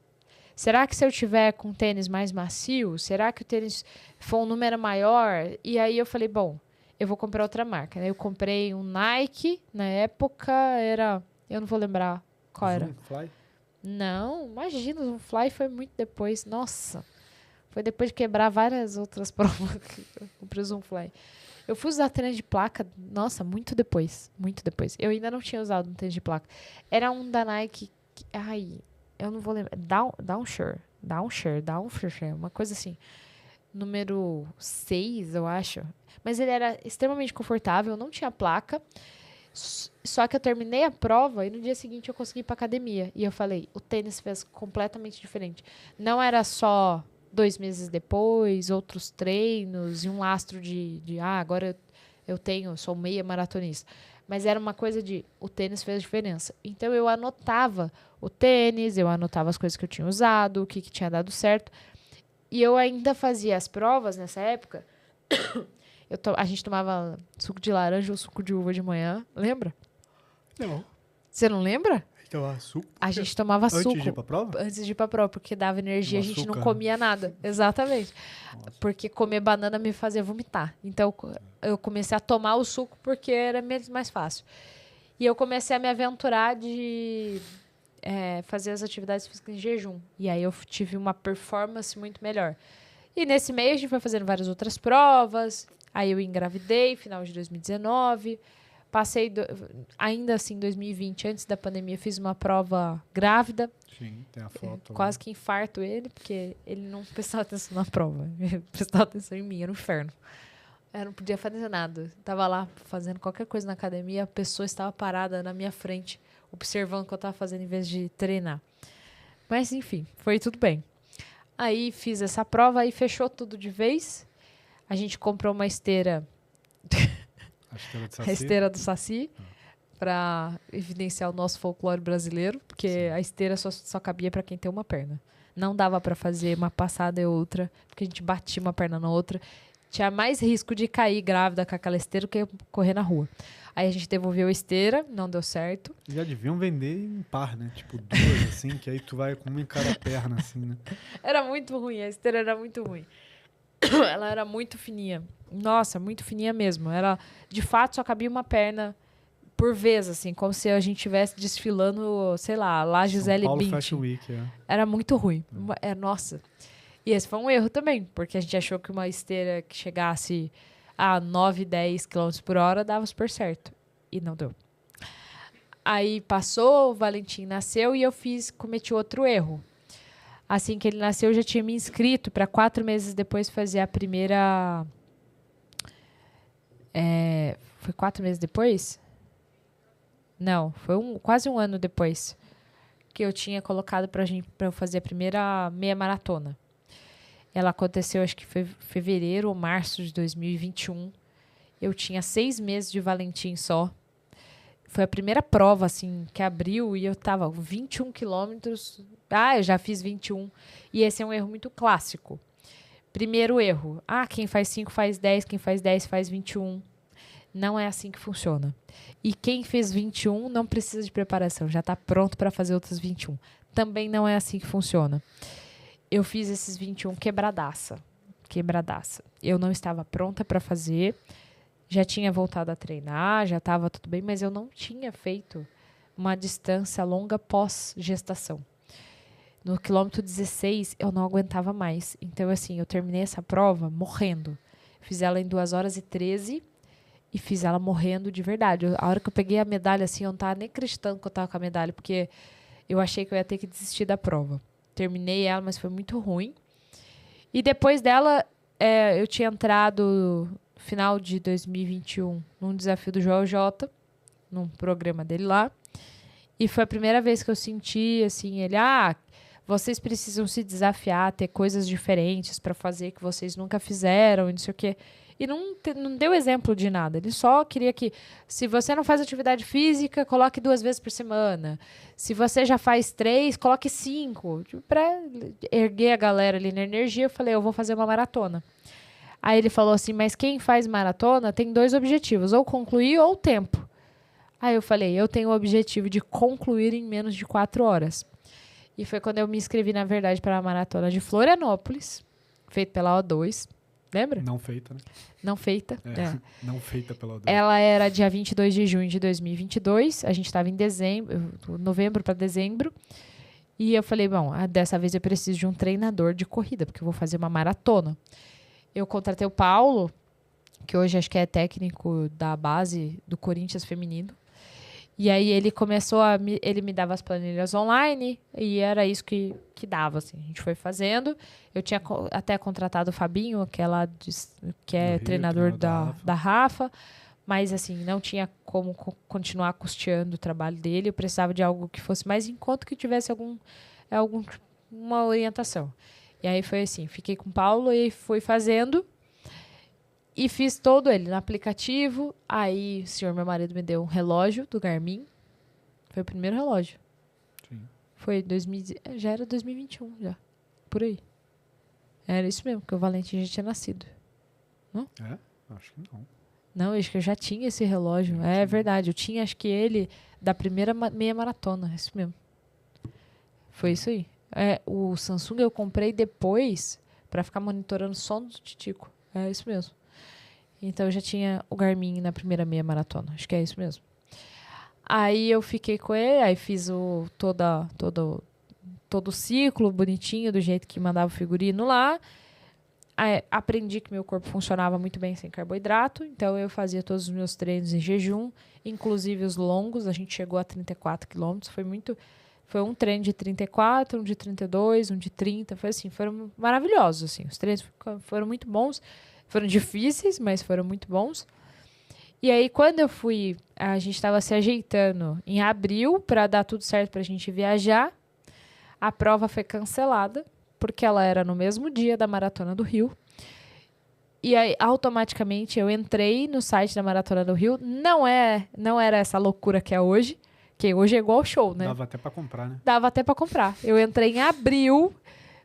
Será que se eu tiver com tênis mais macio, será que o tênis for um número maior? E aí eu falei, bom, eu vou comprar outra marca. Eu comprei um Nike, na época era... Eu não vou lembrar qual era. Fly? Não, imagina, o Fly foi muito depois. Nossa, foi depois de quebrar várias outras provas que eu comprei o Zoomfly. Eu fui usar tênis de placa, nossa, muito depois. Muito depois. Eu ainda não tinha usado um tênis de placa. Era um da Nike. Ai, eu não vou lembrar. Downshare, uma coisa assim. Número 6, eu acho. Mas ele era extremamente confortável, não tinha placa. Só que eu terminei a prova e no dia seguinte eu consegui ir pra academia. E eu falei, o tênis fez completamente diferente. Não era só 2 meses depois, outros treinos e um lastro agora eu sou meia maratonista. Mas era uma coisa o tênis fez diferença. Então eu anotava o tênis, eu anotava as coisas que eu tinha usado, o que tinha dado certo. E eu ainda fazia as provas nessa época. A gente tomava suco de laranja ou suco de uva de manhã, lembra? Não. Você não lembra? Tomava suco? A gente tomava suco. Antes de ir pra prova? Antes de ir pra prova, porque dava energia, a gente açúcar, não comia nada. Exatamente. Nossa. Porque comer banana me fazia vomitar. Então, eu comecei a tomar o suco porque era mais fácil. E eu comecei a me aventurar de fazer as atividades físicas em jejum. E aí eu tive uma performance muito melhor. E nesse meio a gente foi fazendo várias outras provas. Aí eu engravidei, final de 2019. Passei, ainda assim, em 2020, antes da pandemia, fiz uma prova grávida. Sim, tem a foto. Quase que infarto ele, porque ele não prestava atenção na prova. Ele prestava atenção em mim, era um inferno. Eu não podia fazer nada. Estava lá fazendo qualquer coisa na academia, a pessoa estava parada na minha frente, observando o que eu estava fazendo em vez de treinar. Mas, enfim, foi tudo bem. Aí fiz essa prova, aí fechou tudo de vez. A gente comprou uma esteira... A esteira do Saci, para evidenciar o nosso folclore brasileiro, porque sim, a esteira só cabia para quem tem uma perna. Não dava para fazer uma passada e outra, porque a gente batia uma perna na outra. Tinha mais risco de cair grávida com aquela esteira do que correr na rua. Aí a gente devolveu a esteira, não deu certo. Já deviam vender em par, né? Tipo, 2, assim, que aí tu vai com uma em cada perna, assim, né? Era muito ruim, a esteira era muito ruim. Ela era muito fininha. Nossa, muito fininha mesmo. Ela, de fato, só cabia uma perna por vez, assim, como se a gente estivesse desfilando, sei lá, lá Gisele São Paulo Bündchen. Fashion Week, Era muito ruim. Nossa. E esse foi um erro também, porque a gente achou que uma esteira que chegasse a 9, 10 km por hora dava super certo. E não deu. Aí passou, o Valentim nasceu e eu cometi outro erro. Assim que ele nasceu, eu já tinha me inscrito para 4 meses depois fazer a primeira... Foi 4 meses depois? Não, foi quase um ano depois que eu tinha colocado para eu fazer a primeira meia maratona. Ela aconteceu, acho que foi fevereiro ou março de 2021. Eu tinha 6 meses de Valentim só. Foi a primeira prova, assim, que abriu e eu tava 21 quilômetros. Eu já fiz 21. E esse é um erro muito clássico. Primeiro erro. Quem faz 5 faz 10, quem faz 10 faz 21. Não é assim que funciona. E quem fez 21 não precisa de preparação, já está pronto para fazer outros 21. Também não é assim que funciona. Eu fiz esses 21 quebradaça. Eu não estava pronta para fazer. Já tinha voltado a treinar, já estava tudo bem, mas eu não tinha feito uma distância longa pós-gestação. No quilômetro 16, eu não aguentava mais. Então, assim, eu terminei essa prova morrendo. Fiz ela em 2 horas e 13 e fiz ela morrendo de verdade. A hora que eu peguei a medalha, assim, eu não estava nem acreditando que eu estava com a medalha, porque eu achei que eu ia ter que desistir da prova. Terminei ela, mas foi muito ruim. E depois dela, eu tinha entrado no final de 2021 num desafio do Joel J, num programa dele lá. E foi a primeira vez que eu senti, assim, ele... vocês precisam se desafiar, ter coisas diferentes para fazer que vocês nunca fizeram, e não sei o quê. E não deu exemplo de nada. Ele só queria que, se você não faz atividade física, coloque 2 vezes por semana. Se você já faz 3, coloque 5. Para erguer a galera ali na energia, eu falei, eu vou fazer uma maratona. Aí ele falou assim, mas quem faz maratona tem 2 objetivos, ou concluir ou tempo. Aí eu falei, eu tenho o objetivo de concluir em menos de 4 horas. E foi quando eu me inscrevi, na verdade, para a maratona de Florianópolis, feita pela O2. Lembra? Não feita, né? Não feita. Não feita pela O2. Ela era dia 22 de junho de 2022. A gente estava em dezembro, novembro para dezembro. E eu falei, bom, dessa vez eu preciso de um treinador de corrida, porque eu vou fazer uma maratona. Eu contratei o Paulo, que hoje acho que é técnico da base do Corinthians feminino. E aí ele começou ele me dava as planilhas online e era isso que dava, assim. A gente foi fazendo. Eu tinha até contratado o Fabinho, que é treinador da Rafa, mas assim, não tinha como continuar custeando o trabalho dele. Eu precisava de algo que fosse mais em conta, que tivesse uma orientação. E aí foi assim, fiquei com o Paulo e fui fazendo. E fiz todo ele no aplicativo. Aí o senhor, meu marido, me deu um relógio do Garmin. Foi o primeiro relógio. Sim. Foi já era 2021, já. Por aí. Era isso mesmo, porque o Valentim já tinha nascido. Não? Acho que não. Não, acho que eu já tinha esse relógio. É verdade, eu tinha, acho que ele, da primeira meia maratona. É isso mesmo. Foi isso aí. O Samsung eu comprei depois pra ficar monitorando o sono do Titico. É isso mesmo. Então, eu já tinha o Garmin na primeira meia maratona. Acho que é isso mesmo. Aí, eu fiquei com ele. Aí, fiz todo o ciclo bonitinho, do jeito que mandava o figurino lá. Aí, aprendi que meu corpo funcionava muito bem sem carboidrato. Então, eu fazia todos os meus treinos em jejum. Inclusive, os longos. A gente chegou a 34 quilômetros. Foi um treino de 34, um de 32, um de 30. Foi assim, foram maravilhosos. Assim. Os treinos foram muito bons. Foram difíceis, mas foram muito bons. E aí, quando eu fui, a gente estava se ajeitando em abril para dar tudo certo para a gente viajar. A prova foi cancelada, porque ela era no mesmo dia da Maratona do Rio. E aí, automaticamente, eu entrei no site da Maratona do Rio. Não era essa loucura que é hoje, que hoje é igual show, né? Dava até para comprar, né? Dava até para comprar. Eu entrei em abril...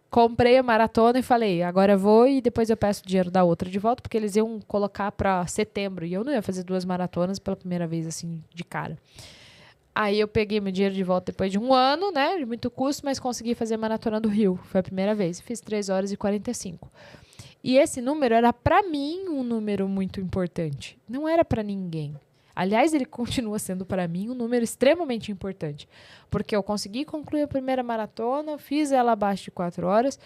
Comprei a maratona e falei, agora eu vou e depois eu peço o dinheiro da outra de volta, porque eles iam colocar para setembro. E eu não ia fazer 2 maratonas pela primeira vez, assim, de cara. Aí eu peguei meu dinheiro de volta depois de 1 ano, né? De muito custo, mas consegui fazer a maratona do Rio. Foi a primeira vez. Fiz 3 horas e 45. E esse número era, para mim, um número muito importante. Não era para ninguém. Aliás, ele continua sendo, para mim, um número extremamente importante. Porque eu consegui concluir a primeira maratona, fiz ela abaixo de 4 horas,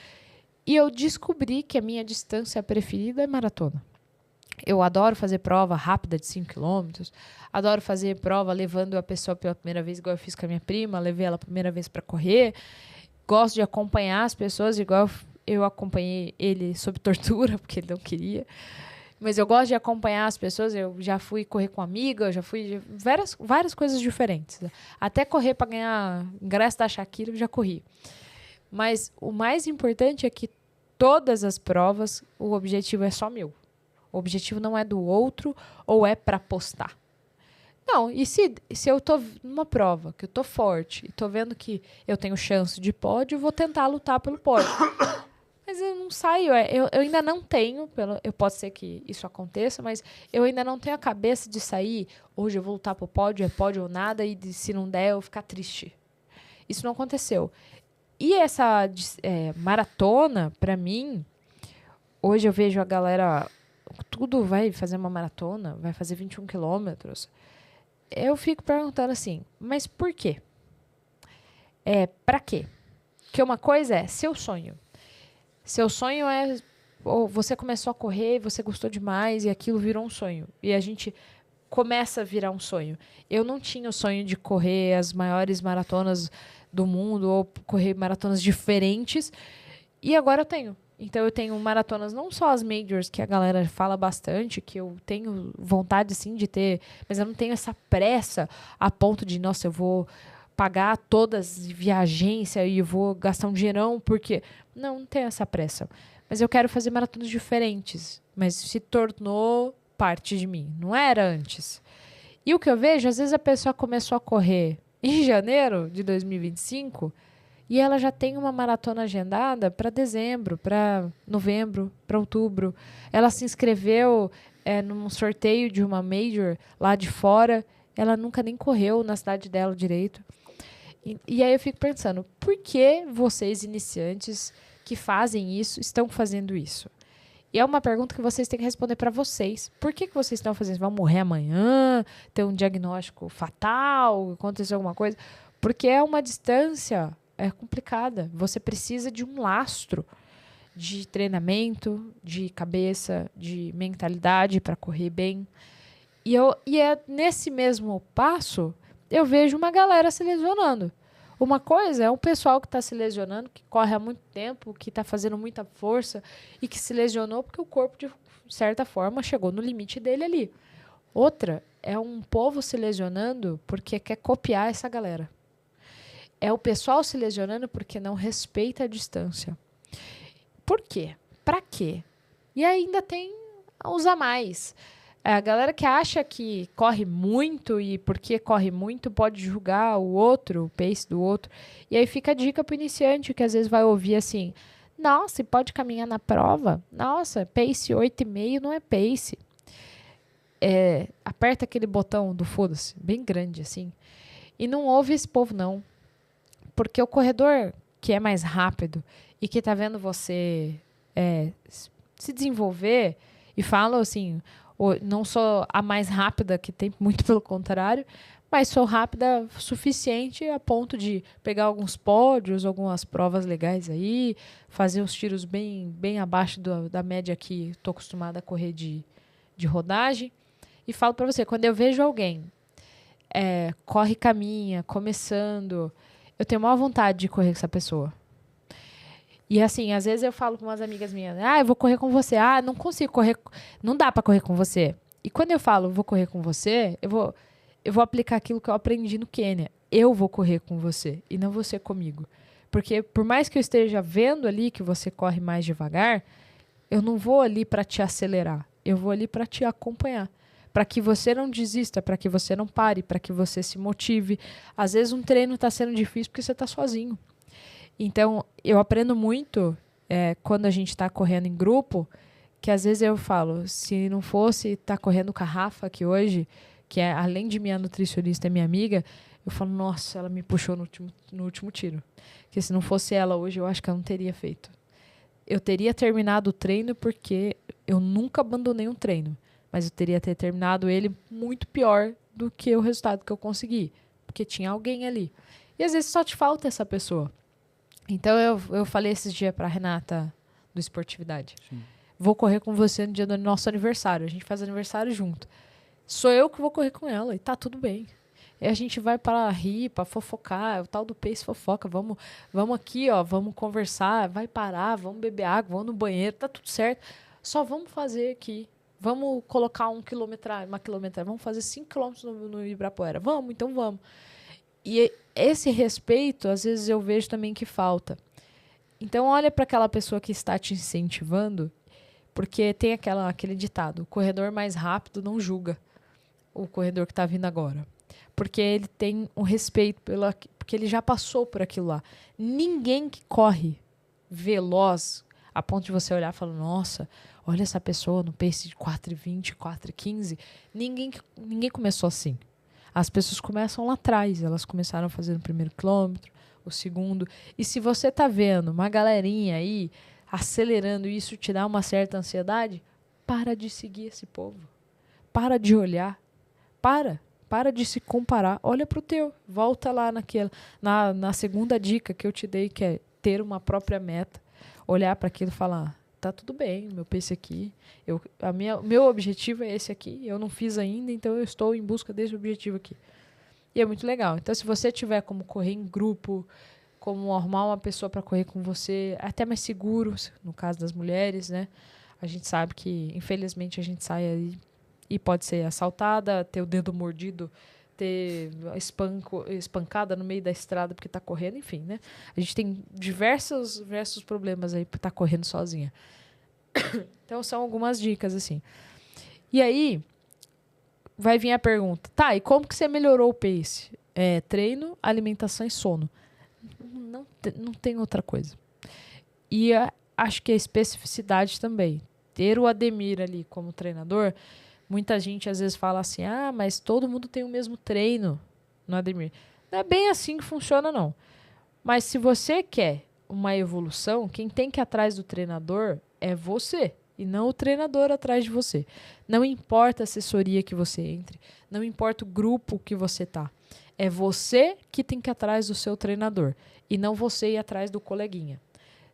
e eu descobri que a minha distância preferida é maratona. Eu adoro fazer prova rápida de 5 quilômetros, adoro fazer prova levando a pessoa pela primeira vez, igual eu fiz com a minha prima, levei ela a primeira vez para correr. Gosto de acompanhar as pessoas, igual eu acompanhei ele sob tortura, porque ele não queria. Mas eu gosto de acompanhar as pessoas. Eu já fui correr com amiga, já fui várias coisas diferentes. Até correr para ganhar ingresso da Shakira, eu já corri. Mas o mais importante é que todas as provas, o objetivo é só meu. O objetivo não é do outro ou é para postar. Não, e se eu tô numa prova, que eu tô forte e tô vendo que eu tenho chance de pódio, eu vou tentar lutar pelo pódio. Mas eu não saio, eu ainda não tenho, posso ser que isso aconteça, mas eu ainda não tenho a cabeça de sair, hoje eu vou lutar pro pódio, é pódio ou nada, e se não der, eu ficar triste. Isso não aconteceu. E essa maratona, para mim, hoje eu vejo a galera, tudo vai fazer uma maratona, vai fazer 21 quilômetros. Eu fico perguntando assim, mas por quê? Pra quê? Porque uma coisa é seu sonho. Seu sonho é... Ou você começou a correr, você gostou demais e aquilo virou um sonho. E a gente começa a virar um sonho. Eu não tinha o sonho de correr as maiores maratonas do mundo ou correr maratonas diferentes. E agora eu tenho. Então eu tenho maratonas, não só as majors, que a galera fala bastante, que eu tenho vontade, sim, de ter, mas eu não tenho essa pressa a ponto de, nossa, eu vou pagar todas via agência e vou gastar um dinheirão, porque... Não tenho essa pressa. Mas eu quero fazer maratonas diferentes. Mas se tornou parte de mim. Não era antes. E o que eu vejo, às vezes a pessoa começou a correr em janeiro de 2025 e ela já tem uma maratona agendada para dezembro, para novembro, para outubro. Ela se inscreveu num sorteio de uma major lá de fora. Ela nunca nem correu na cidade dela direito. E aí eu fico pensando, por que vocês, iniciantes que fazem isso, estão fazendo isso? E é uma pergunta que vocês têm que responder para vocês. Por que vocês estão fazendo isso? Vão morrer amanhã? Ter um diagnóstico fatal? Acontecer alguma coisa? Porque é uma distância complicada. Você precisa de um lastro de treinamento, de cabeça, de mentalidade para correr bem. E é nesse mesmo passo, eu vejo uma galera se lesionando. Uma coisa é um pessoal que está se lesionando, que corre há muito tempo, que está fazendo muita força e que se lesionou porque o corpo, de certa forma, chegou no limite dele ali. Outra é um povo se lesionando porque quer copiar essa galera. É o pessoal se lesionando porque não respeita a distância. Por quê? Pra quê? E ainda tem os a mais. A galera que acha que corre muito e porque corre muito pode julgar o outro, o pace do outro. E aí fica a dica pro iniciante que às vezes vai ouvir assim: nossa, e pode caminhar na prova? Nossa, pace 8,5 não é pace. Aperta aquele botão do foda-se, bem grande assim. E não ouve esse povo não. Porque o corredor que é mais rápido e que tá vendo você se desenvolver e fala assim... Não sou a mais rápida, que tem muito pelo contrário, mas sou rápida o suficiente a ponto de pegar alguns pódios, algumas provas legais aí, fazer os tiros bem, bem abaixo da média que estou acostumada a correr de rodagem. E falo para você, quando eu vejo alguém corre, caminha, começando, eu tenho maior vontade de correr com essa pessoa. E assim, às vezes eu falo com umas amigas minhas, eu vou correr com você. Não consigo correr, não dá pra correr com você. E quando eu falo, vou correr com você, eu vou aplicar aquilo que eu aprendi no Quênia. Eu vou correr com você e não você comigo. Porque por mais que eu esteja vendo ali que você corre mais devagar, eu não vou ali pra te acelerar. Eu vou ali pra te acompanhar. Para que você não desista, para que você não pare, para que você se motive. Às vezes um treino tá sendo difícil porque você tá sozinho. Então, eu aprendo muito quando a gente está correndo em grupo, que às vezes eu falo, se não fosse estar correndo com a Rafa aqui hoje, que é, além de minha nutricionista, é minha amiga, eu falo, nossa, ela me puxou no último tiro. Porque se não fosse ela hoje, eu acho que eu não teria feito. Eu teria terminado o treino porque eu nunca abandonei um treino, mas eu teria terminado ele muito pior do que o resultado que eu consegui, porque tinha alguém ali. E às vezes só te falta essa pessoa. Então, eu falei esses dias para a Renata, do Esportividade. Sim. Vou correr com você no dia do nosso aniversário. A gente faz aniversário junto. Sou eu que vou correr com ela e tá tudo bem. E a gente vai para rir, para fofocar, o tal do pace fofoca. Vamos aqui, ó, vamos conversar, vai parar, vamos beber água, vamos no banheiro, tá tudo certo. Só vamos fazer aqui. Vamos colocar uma quilometragem, vamos fazer 5 quilômetros no Ibirapuera. Vamos, então vamos. E esse respeito, às vezes eu vejo também que falta. Então, olha para aquela pessoa que está te incentivando, porque tem aquele ditado, o corredor mais rápido não julga o corredor que está vindo agora. Porque ele tem um respeito, porque ele já passou por aquilo lá. Ninguém que corre veloz, a ponto de você olhar e falar, nossa, olha essa pessoa no pace de 4,20, 4,15. Ninguém começou assim. As pessoas começam lá atrás, elas começaram fazendo o primeiro quilômetro, o segundo. E se você tá vendo uma galerinha aí acelerando e isso te dá uma certa ansiedade, para de seguir esse povo. Para de olhar. Para de se comparar. Olha pro teu. Volta lá na segunda dica que eu te dei, que é ter uma própria meta. Olhar para aquilo e falar, tá tudo bem, meu pace aqui. Meu objetivo é esse aqui. Eu não fiz ainda, então eu estou em busca desse objetivo aqui. E é muito legal. Então, se você tiver como correr em grupo, como arrumar uma pessoa para correr com você, é até mais seguro, no caso das mulheres, né? A gente sabe que, infelizmente, a gente sai aí e pode ser assaltada, ter o dedo mordido, ter espancada no meio da estrada porque está correndo, enfim, né? A gente tem diversos problemas aí por estar correndo sozinha. Então, são algumas dicas, assim. E aí, vai vir a pergunta, tá, e como que você melhorou o pace? Treino, alimentação e sono. Não tem outra coisa. E acho que a especificidade também. Ter o Ademir ali como treinador, muita gente às vezes fala assim, mas todo mundo tem o mesmo treino no Ademir. Não é bem assim que funciona, não. Mas se você quer uma evolução, quem tem que ir atrás do treinador é você. E não o treinador atrás de você. Não importa a assessoria que você entre. Não importa o grupo que você tá. É você que tem que ir atrás do seu treinador. E não você ir atrás do coleguinha.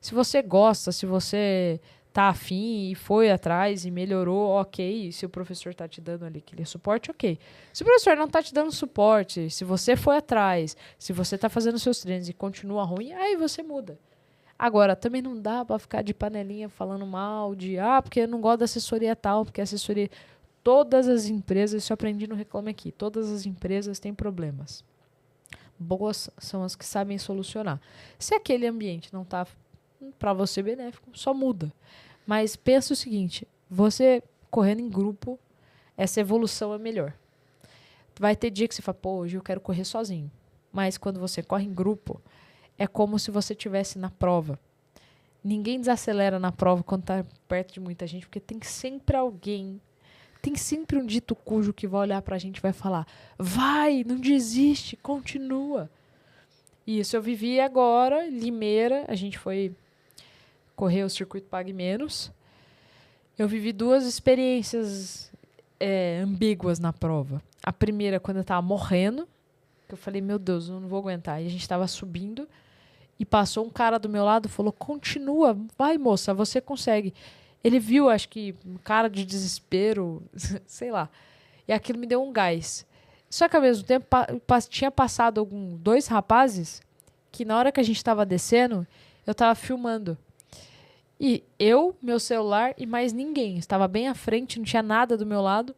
Se você gosta, se você tá afim e foi atrás e melhorou, ok. Se o professor tá te dando ali aquele suporte, ok. Se o professor não tá te dando suporte, se você foi atrás, se você tá fazendo seus treinos e continua ruim, aí você muda. Agora, também não dá pra ficar de panelinha falando mal de, porque eu não gosto da assessoria tal, porque a assessoria... Todas as empresas, isso eu aprendi no Reclame Aqui, todas as empresas têm problemas. Boas são as que sabem solucionar. Se aquele ambiente não tá para você benéfico, só muda. Mas pensa o seguinte, você correndo em grupo, essa evolução é melhor. Vai ter dia que você fala, pô, hoje eu quero correr sozinho. Mas quando você corre em grupo, é como se você estivesse na prova. Ninguém desacelera na prova quando está perto de muita gente, porque tem sempre alguém, tem sempre um dito cujo que vai olhar pra gente e vai falar, vai, não desiste, continua. E isso eu vivi agora, Limeira, a gente foi correr o circuito Pague Menos. Eu vivi 2 experiências ambíguas na prova. A primeira, quando eu estava morrendo, que eu falei, meu Deus, eu não vou aguentar. E a gente estava subindo e passou um cara do meu lado e falou, continua, vai moça, você consegue. Ele viu, acho que, um cara de desespero, sei lá. E aquilo me deu um gás. Só que ao mesmo tempo tinha passado 2 rapazes que na hora que a gente estava descendo, eu estava filmando. E eu, meu celular e mais ninguém. Estava bem à frente, não tinha nada do meu lado.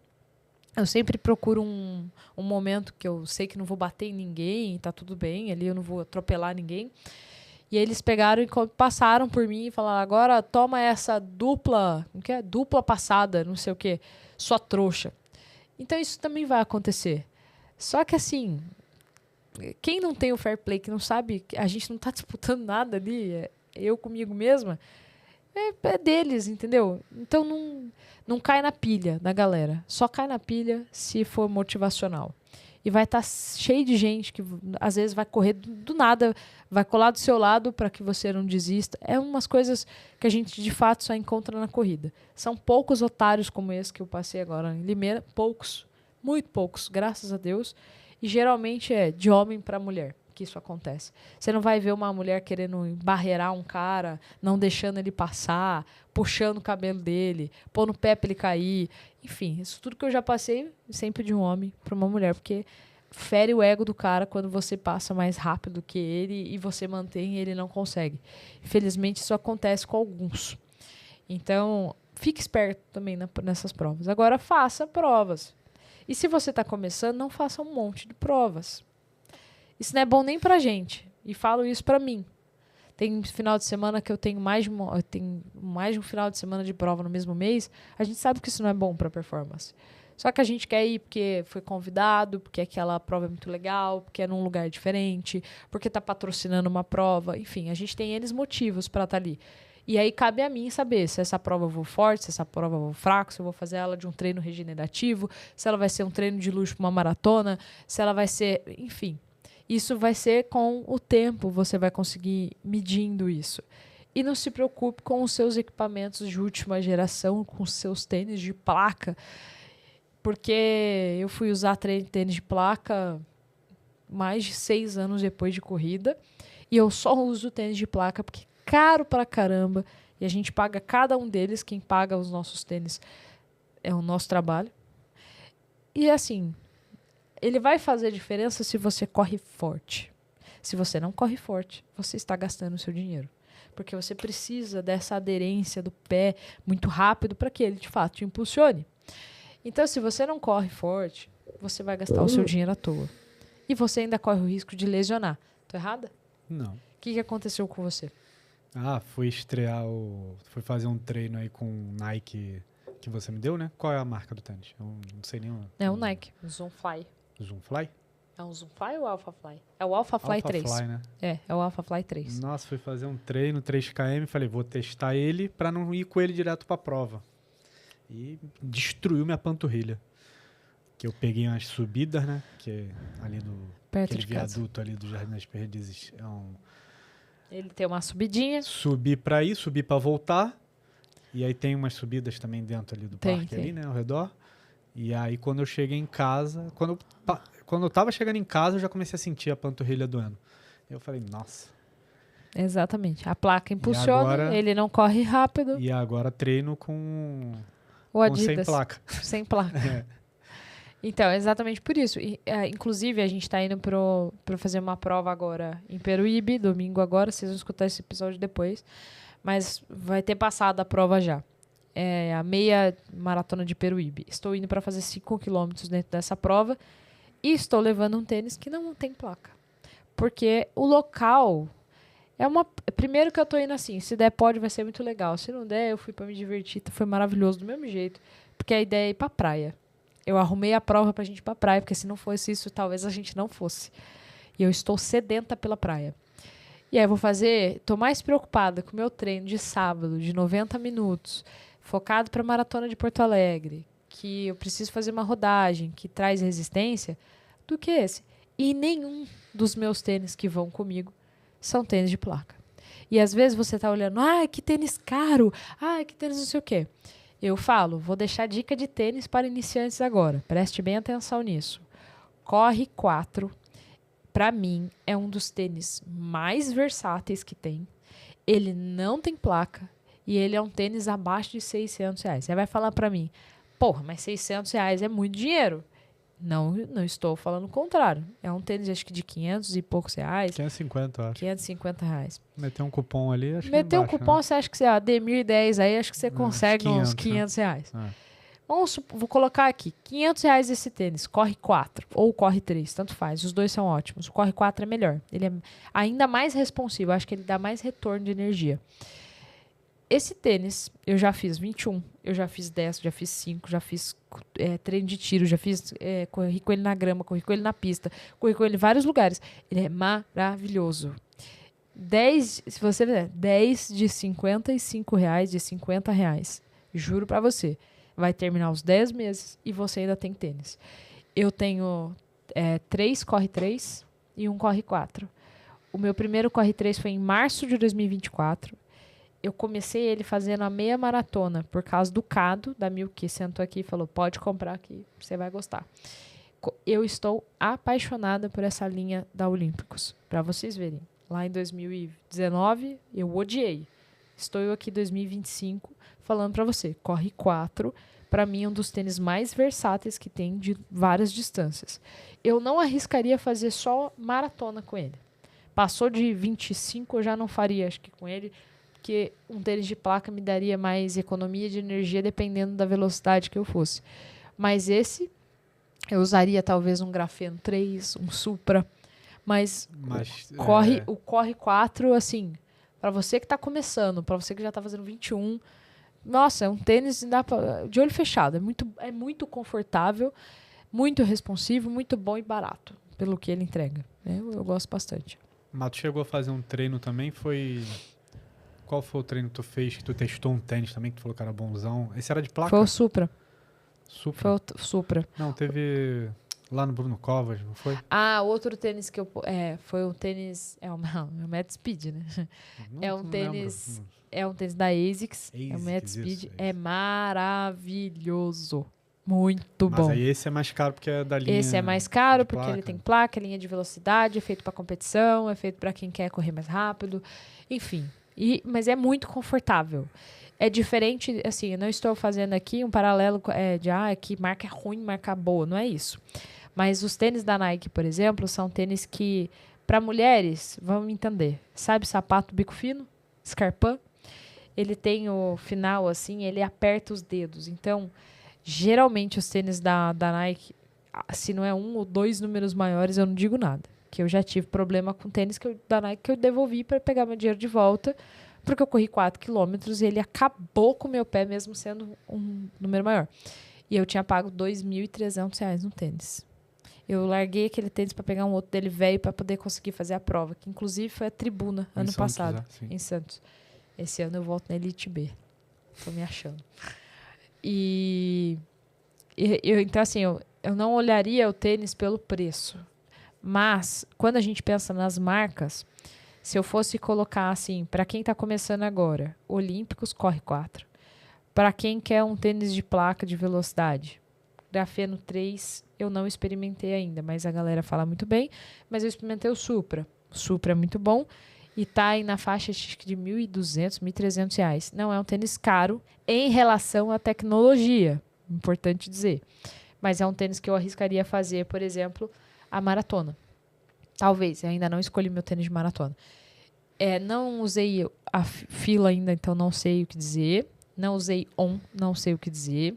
Eu sempre procuro um momento que eu sei que não vou bater em ninguém, tá tudo bem, ali eu não vou atropelar ninguém. E eles pegaram e passaram por mim e falaram, agora toma essa dupla, o que é? Dupla passada, não sei o quê, sua trouxa. Então isso também vai acontecer. Só que assim, quem não tem o fair play, que não sabe, a gente não tá disputando nada ali, eu comigo mesma, é deles, entendeu? Então não cai na pilha da galera. Só cai na pilha se for motivacional. E vai estar cheio de gente que às vezes vai correr do nada, vai colar do seu lado para que você não desista. É umas coisas que a gente de fato só encontra na corrida. São poucos otários como esse que eu passei agora em Limeira, poucos, muito poucos, graças a Deus. E geralmente é de homem para mulher que isso acontece. Você não vai ver uma mulher querendo barreirar um cara, não deixando ele passar, puxando o cabelo dele, pondo o pé para ele cair. Enfim, isso tudo que eu já passei sempre de um homem para uma mulher, porque fere o ego do cara quando você passa mais rápido que ele e você mantém e ele não consegue. Infelizmente, isso acontece com alguns. Então, fique esperto também nessas provas. Agora, faça provas. E se você está começando, não faça um monte de provas. Isso não é bom nem pra gente. E falo isso pra mim. Tem final de semana que eu tenho mais de um final de semana de prova no mesmo mês. A gente sabe que isso não é bom pra performance. Só que a gente quer ir porque foi convidado, porque aquela prova é muito legal, porque é num lugar diferente, porque tá patrocinando uma prova. Enfim, a gente tem N motivos pra estar ali. E aí cabe a mim saber se essa prova eu vou forte, se essa prova eu vou fraco, se eu vou fazer ela de um treino regenerativo, se ela vai ser um treino de luxo pra uma maratona, se ela vai ser... Enfim. Isso vai ser com o tempo, você vai conseguir medindo isso. E não se preocupe com os seus equipamentos de última geração, com os seus tênis de placa, porque eu fui usar tênis de placa mais de 6 anos depois de corrida, e eu só uso tênis de placa porque é caro pra caramba, e a gente paga cada um deles, quem paga os nossos tênis é o nosso trabalho. E assim... Ele vai fazer diferença se você corre forte. Se você não corre forte, você está gastando o seu dinheiro. Porque você precisa dessa aderência do pé muito rápido para que ele, de fato, te impulsione. Então, se você não corre forte, você vai gastar o seu dinheiro à toa. E você ainda corre o risco de lesionar. Tô errada? Não. O que aconteceu com você? Fui fui fazer um treino aí com o Nike que você me deu, né? Qual é a marca do tênis? Eu não sei nenhum. É o Nike, o Zoomfly. Zoomfly? É o Zoomfly ou o AlphaFly? É o AlphaFly 3. AlphaFly, né? É o AlphaFly 3. Nossa, fui fazer um treino, 3 km, falei, vou testar ele pra não ir com ele direto pra prova. E destruiu minha panturrilha. Que eu peguei umas subidas, né? Que ali no Perto aquele de casa. viaduto ali do Jardim das Perdizes. Ele tem uma subidinha. Subi pra ir, subi pra voltar. E aí tem umas subidas também dentro ali do parque, ali, né? Ao redor. E aí quando eu cheguei em casa... Quando eu tava chegando em casa, eu já comecei a sentir a panturrilha doendo. Eu falei, nossa. Exatamente. A placa impulsiona, ele não corre rápido. E agora treino com O Adidas. sem placa. Sem placa. Então, exatamente por isso. Inclusive, a gente está indo para fazer uma prova agora em Peruíbe, domingo agora. Vocês vão escutar esse episódio depois. Mas vai ter passado a prova já. É a meia maratona de Peruíbe. Estou indo para fazer 5 quilômetros dentro dessa prova. E estou levando um tênis que não tem placa. Porque o local... Primeiro que eu tô indo assim, se der pode, vai ser muito legal. Se não der, eu fui pra me divertir, foi maravilhoso do mesmo jeito. Porque a ideia é ir pra praia. Eu arrumei a prova pra gente ir pra praia, porque se não fosse isso, talvez a gente não fosse. E eu estou sedenta pela praia. E aí eu tô mais preocupada com o meu treino de sábado, de 90 minutos, focado pra Maratona de Porto Alegre, que eu preciso fazer uma rodagem que traz resistência, do que esse. E nenhum dos meus tênis que vão comigo são tênis de placa. E às vezes você tá olhando, que tênis caro, que tênis não sei o quê. Eu falo, vou deixar dica de tênis para iniciantes agora. Preste bem atenção nisso. Corre 4, para mim, é um dos tênis mais versáteis que tem. Ele não tem placa e ele é um tênis abaixo de R$600. Você vai falar para mim, porra, mas R$600 é muito dinheiro. Não estou falando o contrário. É um tênis, acho que de 500 e poucos reais. 550, eu acho. R$550. Meter um cupom ali, acho que Meter um cupom, você acha que você, Demir 10 aí, acho que você consegue 500, uns R$500. né? Vou colocar aqui, R$500 esse tênis, corre 4 ou corre 3, tanto faz, os dois são ótimos. O corre 4 é melhor, ele é ainda mais responsivo, acho que ele dá mais retorno de energia. Esse tênis, eu já fiz 21, eu já fiz 10, já fiz 5, já fiz treino de tiro, já fiz, corri com ele na grama, corri com ele na pista, corri com ele em vários lugares. Ele é maravilhoso. 10, se você ver, 10 de R$55, de R$50. Juro pra você. Vai terminar os 10 meses e você ainda tem tênis. Eu tenho 3 corre 3 e um corre 4. O meu primeiro corre 3 foi em março de 2024. Eu comecei ele fazendo a meia maratona por causa do Cado, da Mil, que sentou aqui e falou, pode comprar aqui, você vai gostar. Eu estou apaixonada por essa linha da Olímpicos, para vocês verem. Lá em 2019, eu odiei. Estou eu aqui em 2025 falando para você, corre 4, para mim é um dos tênis mais versáteis que tem de várias distâncias. Eu não arriscaria fazer só maratona com ele. Passou de 25, eu já não faria, acho que com ele, porque um tênis de placa me daria mais economia de energia dependendo da velocidade que eu fosse. Mas esse, eu usaria talvez um Grafeno 3, um Supra, mas o Corre 4, assim, para você que está começando, para você que já está fazendo 21, nossa, é um tênis de olho fechado, é muito confortável, muito responsivo, muito bom e barato, pelo que ele entrega. Eu gosto bastante. Mas tu chegou a fazer um treino também, Qual foi o treino que tu fez, que tu testou um tênis também, que tu falou que era bonzão? Esse era de placa? Foi o Supra. Supra? Foi o Supra. Não, teve lá no Bruno Covas, não foi? Outro tênis que foi um tênis... É o Mad Speed, né? Não tênis... lembro. É um tênis da ASICS. É o Mad Speed. Isso. É maravilhoso. Muito bom. Mas aí esse é mais caro porque é da linha... Esse é mais caro porque ele tem placa, linha de velocidade, é feito para competição, é feito para quem quer correr mais rápido. Enfim... Mas é muito confortável. É diferente, assim, eu não estou fazendo aqui um paralelo que marca ruim, marca boa, não é isso. Mas os tênis da Nike, por exemplo, são tênis que, para mulheres, vamos entender, sabe sapato bico fino? Scarpin? Ele tem o final, assim, ele aperta os dedos. Então, geralmente os tênis da Nike, se não é 1 ou 2 números maiores, eu não digo nada. Que eu já tive problema com tênis da Nike que eu devolvi para pegar meu dinheiro de volta, porque eu corri 4 quilômetros e ele acabou com o meu pé, mesmo sendo um número maior. E eu tinha pago R$2.300 no tênis. Eu larguei aquele tênis para pegar um outro dele velho para poder conseguir fazer a prova, que inclusive foi a Tribuna ano passado, em Santos. Esse ano eu volto na Elite B. Tô me achando. Então, assim, eu não olharia o tênis pelo preço. Mas, quando a gente pensa nas marcas, se eu fosse colocar assim, para quem está começando agora, Olímpicos corre 4. Para quem quer um tênis de placa de velocidade, Grafeno 3, eu não experimentei ainda, mas a galera fala muito bem. Mas eu experimentei o Supra. O Supra é muito bom e tá aí na faixa de R$1.200, R$1.300. Não é um tênis caro em relação à tecnologia, importante dizer. Mas é um tênis que eu arriscaria fazer, por exemplo, a maratona. Talvez, eu ainda não escolhi meu tênis de maratona. Não usei a fila ainda, então não sei o que dizer. Não usei não sei o que dizer.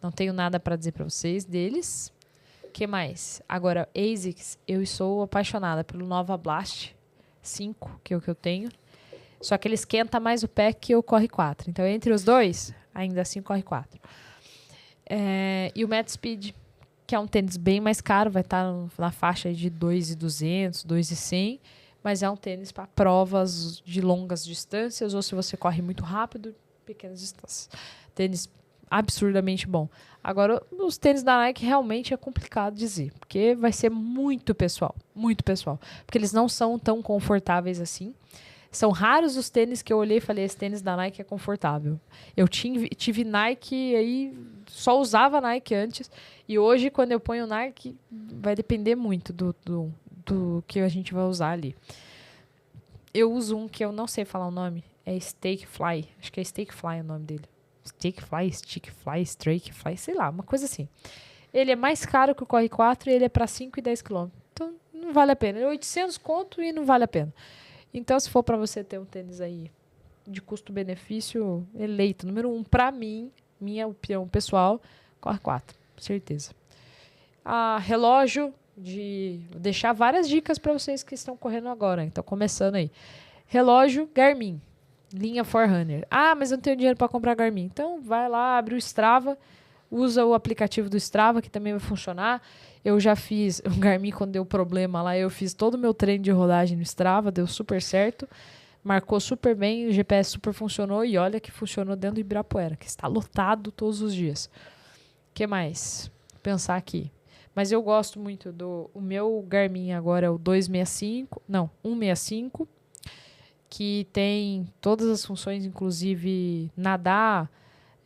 Não tenho nada para dizer para vocês deles. O que mais? Agora, ASICS, eu sou apaixonada pelo Nova Blast 5, que é o que eu tenho. Só que ele esquenta mais o pé que o Corre 4. Então, entre os dois, ainda assim, Corre 4. E o Mad Speed, que é um tênis bem mais caro, vai estar na faixa de 2.200, 2.100, mas é um tênis para provas de longas distâncias ou se você corre muito rápido, pequenas distâncias. Tênis absurdamente bom. Agora, os tênis da Nike realmente é complicado dizer, porque vai ser muito pessoal, porque eles não são tão confortáveis assim. São raros os tênis que eu olhei e falei, esse tênis da Nike é confortável. Eu tive Nike aí, só usava Nike antes, e hoje quando eu ponho Nike, vai depender muito do que a gente vai usar ali. Eu uso um que eu não sei falar o nome, é Stake Fly, acho que é Stake Fly o nome dele. Stick Fly, Strike Fly, sei lá, uma coisa assim. Ele é mais caro que o Corre 4 e ele é para 5 e 10 km. Então, não vale a pena. É 800 conto e não vale a pena. Então, se for para você ter um tênis aí de custo-benefício eleito, número 1, para mim, minha opinião pessoal, Corre 4, certeza. Relógio, vou deixar várias dicas para vocês que estão correndo agora, então começando aí. Relógio Garmin. Linha Forerunner. Mas eu não tenho dinheiro para comprar Garmin. Então, vai lá, abre o Strava, usa o aplicativo do Strava, que também vai funcionar. Eu já fiz, o Garmin, quando deu problema lá, eu fiz todo o meu treino de rodagem no Strava, deu super certo, marcou super bem, o GPS super funcionou, e olha que funcionou dentro do Ibirapuera, que está lotado todos os dias. O que mais? Vou pensar aqui. Mas eu gosto muito o meu Garmin agora é o 165, que tem todas as funções, inclusive nadar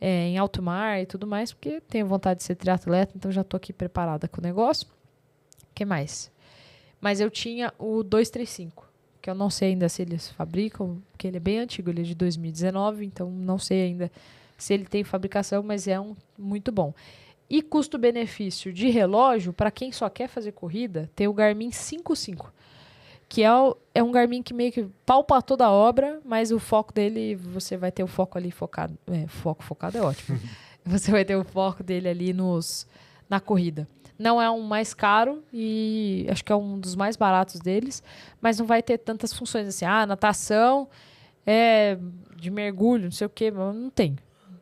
em alto mar e tudo mais, porque tenho vontade de ser triatleta, então já estou aqui preparada com o negócio. O que mais? Mas eu tinha o 235, que eu não sei ainda se eles fabricam, porque ele é bem antigo, ele é de 2019, então não sei ainda se ele tem fabricação, mas é muito bom. E custo-benefício de relógio, para quem só quer fazer corrida, tem o Garmin 55. Que é um Garmin que meio que palpa toda a obra, mas o foco dele, você vai ter o foco ali focado. Focado é ótimo. Você vai ter o foco dele ali na corrida. Não é um mais caro e acho que é um dos mais baratos deles, mas não vai ter tantas funções assim. Natação, de mergulho, não sei o quê, não tem.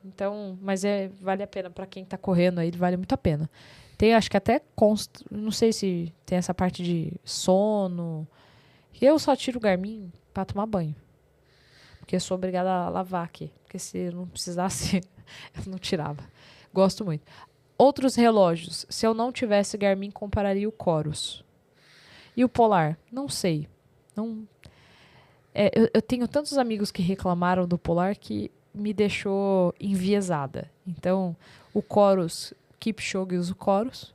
Então, mas vale a pena para quem está correndo aí, vale muito a pena. Tem, acho que até não sei se tem essa parte de sono. Eu só tiro o Garmin para tomar banho. Porque eu sou obrigada a lavar aqui. Porque se eu não precisasse, eu não tirava. Gosto muito. Outros relógios. Se eu não tivesse Garmin, compararia o Coros. E o Polar? Não sei. Eu tenho tantos amigos que reclamaram do Polar que me deixou enviesada. Então, o Coros, Kipchoge usa o Coros.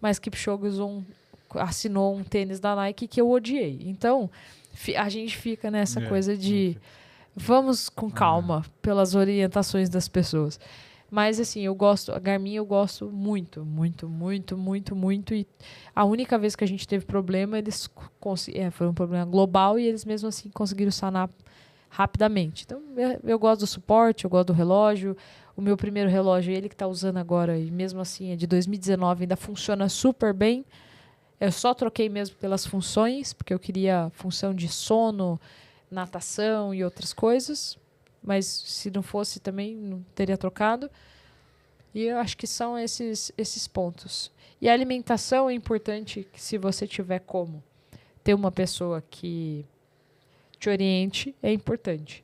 Mas Kipchoge assinou um tênis da Nike que eu odiei. Então, a gente fica nessa coisa de vamos com calma pelas orientações das pessoas. Mas, assim, a Garmin eu gosto muito, muito, muito, muito, muito. E a única vez que a gente teve problema, foi um problema global e eles mesmo assim conseguiram sanar rapidamente. Então, eu gosto do suporte, eu gosto do relógio. O meu primeiro relógio, ele que está usando agora, e mesmo assim é de 2019, ainda funciona super bem. Eu só troquei mesmo pelas funções, porque eu queria função de sono, natação e outras coisas. Mas se não fosse também, não teria trocado. E eu acho que são esses pontos. E a alimentação é importante, que se você tiver como ter uma pessoa que te oriente, é importante.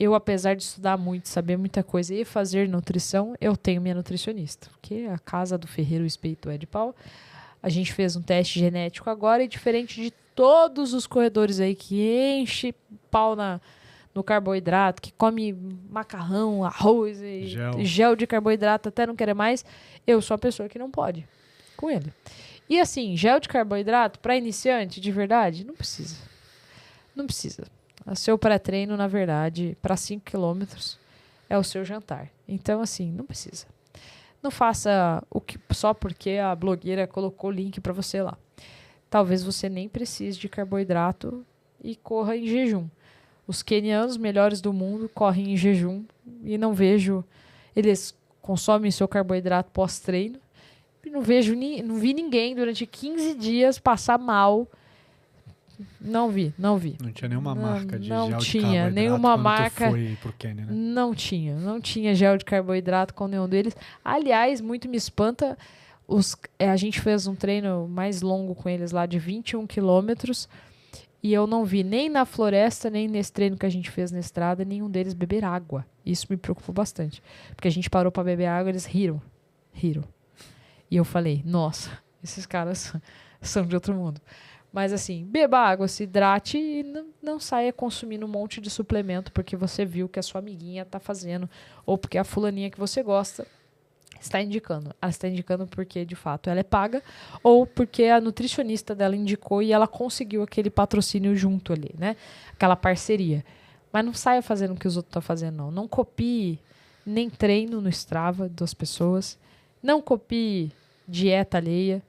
eu, apesar de estudar muito, saber muita coisa e fazer nutrição, eu tenho minha nutricionista. Porque a casa do ferreiro, o espeto é de pau. A gente fez um teste genético agora e diferente de todos os corredores aí que enche pau no carboidrato, que come macarrão, arroz e gel de carboidrato até não querer mais, eu sou a pessoa que não pode com ele. E assim, gel de carboidrato para iniciante, de verdade, não precisa. Não precisa. O seu pré-treino, na verdade, para 5 quilômetros é o seu jantar. Então, assim, não precisa. Não faça o que só porque a blogueira colocou o link para você lá. Talvez você nem precise de carboidrato e corra em jejum. Os quenianos melhores do mundo correm em jejum e não vejo... Eles consomem seu carboidrato pós-treino. E não vi ninguém durante 15 dias passar mal. Não vi. Não tinha nenhuma marca de não gel de tinha carboidrato nenhuma quando marca. tu foi pro Quênia, né? Não tinha gel de carboidrato com nenhum deles. Aliás, muito me espanta. A gente fez um treino mais longo com eles lá de 21 quilômetros e eu não vi nem na floresta, nem nesse treino que a gente fez na estrada, nenhum deles beber água. Isso me preocupou bastante. Porque a gente parou para beber água e eles riram. E eu falei, nossa, esses caras são de outro mundo. Mas assim, beba água, se hidrate e não saia consumindo um monte de suplemento porque você viu que a sua amiguinha está fazendo ou porque a fulaninha que você gosta está indicando. Ela está indicando porque, de fato, ela é paga ou porque a nutricionista dela indicou e ela conseguiu aquele patrocínio junto ali, né? Aquela parceria. Mas não saia fazendo o que os outros estão fazendo, não. Não copie nem treino no Strava das pessoas. Não copie dieta alheia.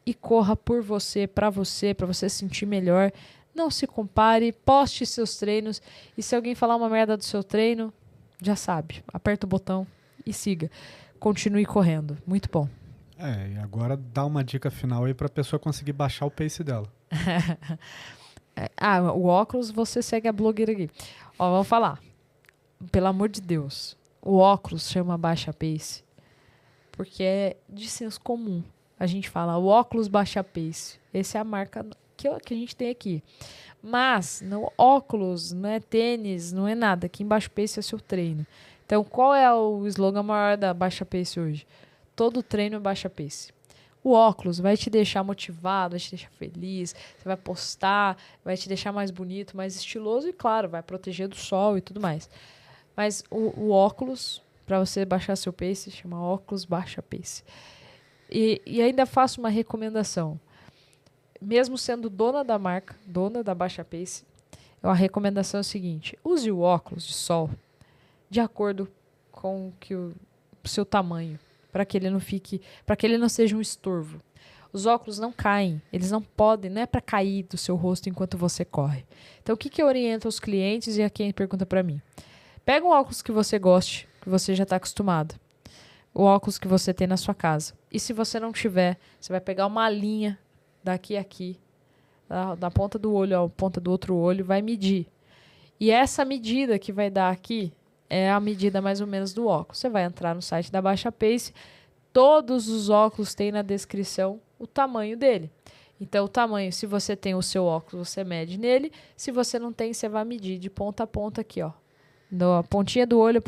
E corra por você, para você se sentir melhor. Não se compare, poste seus treinos. E se alguém falar uma merda do seu treino, já sabe. Aperta o botão e siga. Continue correndo. Muito bom. E agora dá uma dica final aí pra pessoa conseguir baixar o pace dela. O óculos, você segue a blogueira aqui. Ó, vamos falar. Pelo amor de Deus. O óculos chama baixa pace porque é de senso comum. A gente fala o óculos baixa pace. Essa é a marca que a gente tem aqui. Mas no óculos, não é tênis, não é nada. Aqui em baixa pace é seu treino. Então, qual é o slogan maior da baixa pace hoje? Todo treino é baixa pace. O óculos vai te deixar motivado, vai te deixar feliz. Você vai postar, vai te deixar mais bonito, mais estiloso e, claro, vai proteger do sol e tudo mais. Mas o óculos, para você baixar seu pace, chama óculos baixa pace. E ainda faço uma recomendação. Mesmo sendo dona da marca, dona da Baixa Pace, a recomendação é o seguinte: use o óculos de sol de acordo com o seu tamanho, para que ele não seja um estorvo. Os óculos não caem, eles não podem, não é para cair do seu rosto enquanto você corre. Então, o que eu oriento aos clientes e a quem pergunta para mim? Pega um óculos que você goste, que você já está acostumado. O óculos que você tem na sua casa. E se você não tiver, você vai pegar uma linha daqui a aqui, da ponta do olho à ponta do outro olho, vai medir. E essa medida que vai dar aqui é a medida mais ou menos do óculos. Você vai entrar no site da Baixa Pace, todos os óculos têm na descrição o tamanho dele. Então, o tamanho, se você tem o seu óculos, você mede nele. Se você não tem, você vai medir de ponta a ponta aqui, ó. Da pontinha do olho,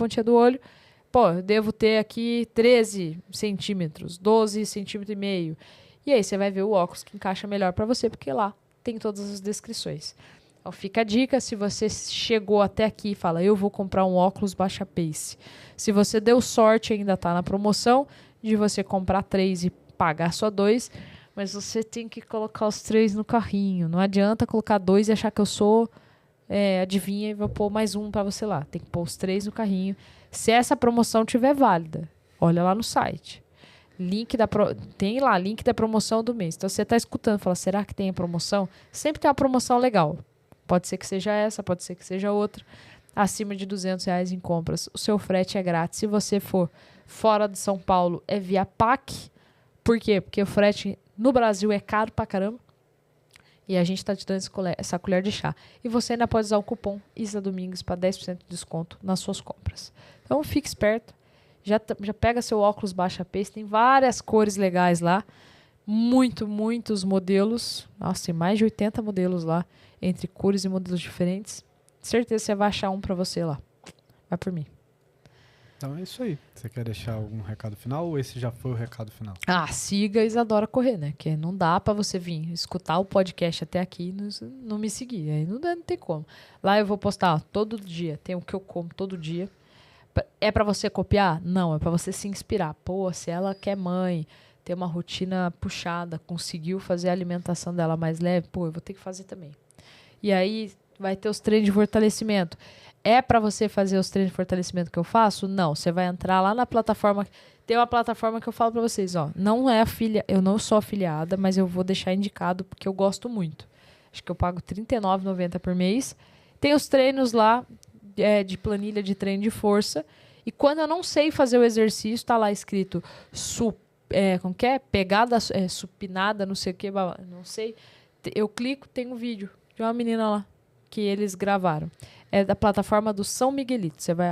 Pô, eu devo ter aqui 13 centímetros, 12 centímetros e meio. E aí você vai ver o óculos que encaixa melhor para você, porque lá tem todas as descrições. Então fica a dica, se você chegou até aqui e fala, eu vou comprar um óculos baixa pace. Se você deu sorte, ainda está na promoção, de você comprar 3 e pagar só 2, mas você tem que colocar os 3 no carrinho. Não adianta colocar 2 e achar que eu sou... adivinha e vou pôr mais um para você lá. Tem que pôr os 3 no carrinho. Se essa promoção estiver válida, olha lá no site. Tem lá, link da promoção do mês. Então, você está escutando, fala, será que tem a promoção? Sempre tem uma promoção legal. Pode ser que seja essa, pode ser que seja outra. Acima de R$200 em compras. O seu frete é grátis. Se você for fora de São Paulo, é via PAC. Por quê? Porque o frete no Brasil é caro pra caramba. E a gente está te dando essa colher de chá. E você ainda pode usar o cupom Isa Domingos para 10% de desconto nas suas compras. Então, fique esperto. Já pega seu óculos baixa pace. Tem várias cores legais lá. Muitos modelos. Nossa, tem mais de 80 modelos lá. Entre cores e modelos diferentes. Certeza que você vai achar um para você lá. Vai por mim. Então é isso aí. Você quer deixar algum recado final ou esse já foi o recado final? Ah, siga a Isadora Corrêa, né? Que não dá pra você vir escutar o podcast até aqui e não me seguir. Aí não tem como. Lá eu vou postar todo dia. Tem o que eu como todo dia. É pra você copiar? Não, é pra você se inspirar. Pô, se ela quer mãe, ter uma rotina puxada, conseguiu fazer a alimentação dela mais leve, pô, eu vou ter que fazer também. E aí vai ter os treinos de fortalecimento. É para você fazer os treinos de fortalecimento que eu faço? Não. Você vai entrar lá na plataforma. Tem uma plataforma que eu falo para vocês, ó. Não é eu não sou afiliada, mas eu vou deixar indicado porque eu gosto muito. Acho que eu pago R$ 39,90 por mês. Tem os treinos lá de planilha de treino de força. E quando eu não sei fazer o exercício, tá lá escrito como que é? Pegada supinada, não sei o que, não sei. Eu clico, tem um vídeo de uma menina lá que eles gravaram. É da plataforma do São Miguelito. Você vai,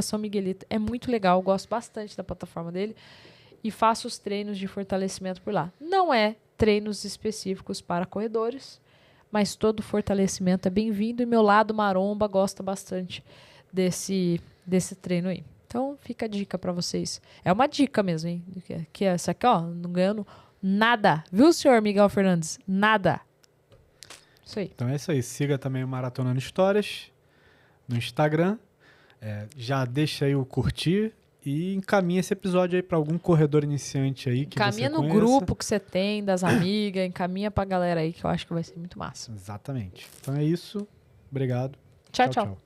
@São Miguelito. É muito legal, eu gosto bastante da plataforma dele. E faço os treinos de fortalecimento por lá. Não é treinos específicos para corredores, mas todo fortalecimento é bem-vindo. E meu lado maromba gosta bastante desse treino aí. Então, fica a dica para vocês. É uma dica mesmo, hein? Que essa aqui, ó, não ganhando nada. Viu, senhor Miguel Fernandes? Nada. Isso aí. Então é isso aí. Siga também o Maratonando Histórias no Instagram. Já deixa aí o curtir e encaminha esse episódio aí para algum corredor iniciante aí que encaminha você no conheça. grupo que você tem, das amigas, encaminha pra galera aí que eu acho que vai ser muito massa. Exatamente. Então é isso. Obrigado. Tchau, tchau.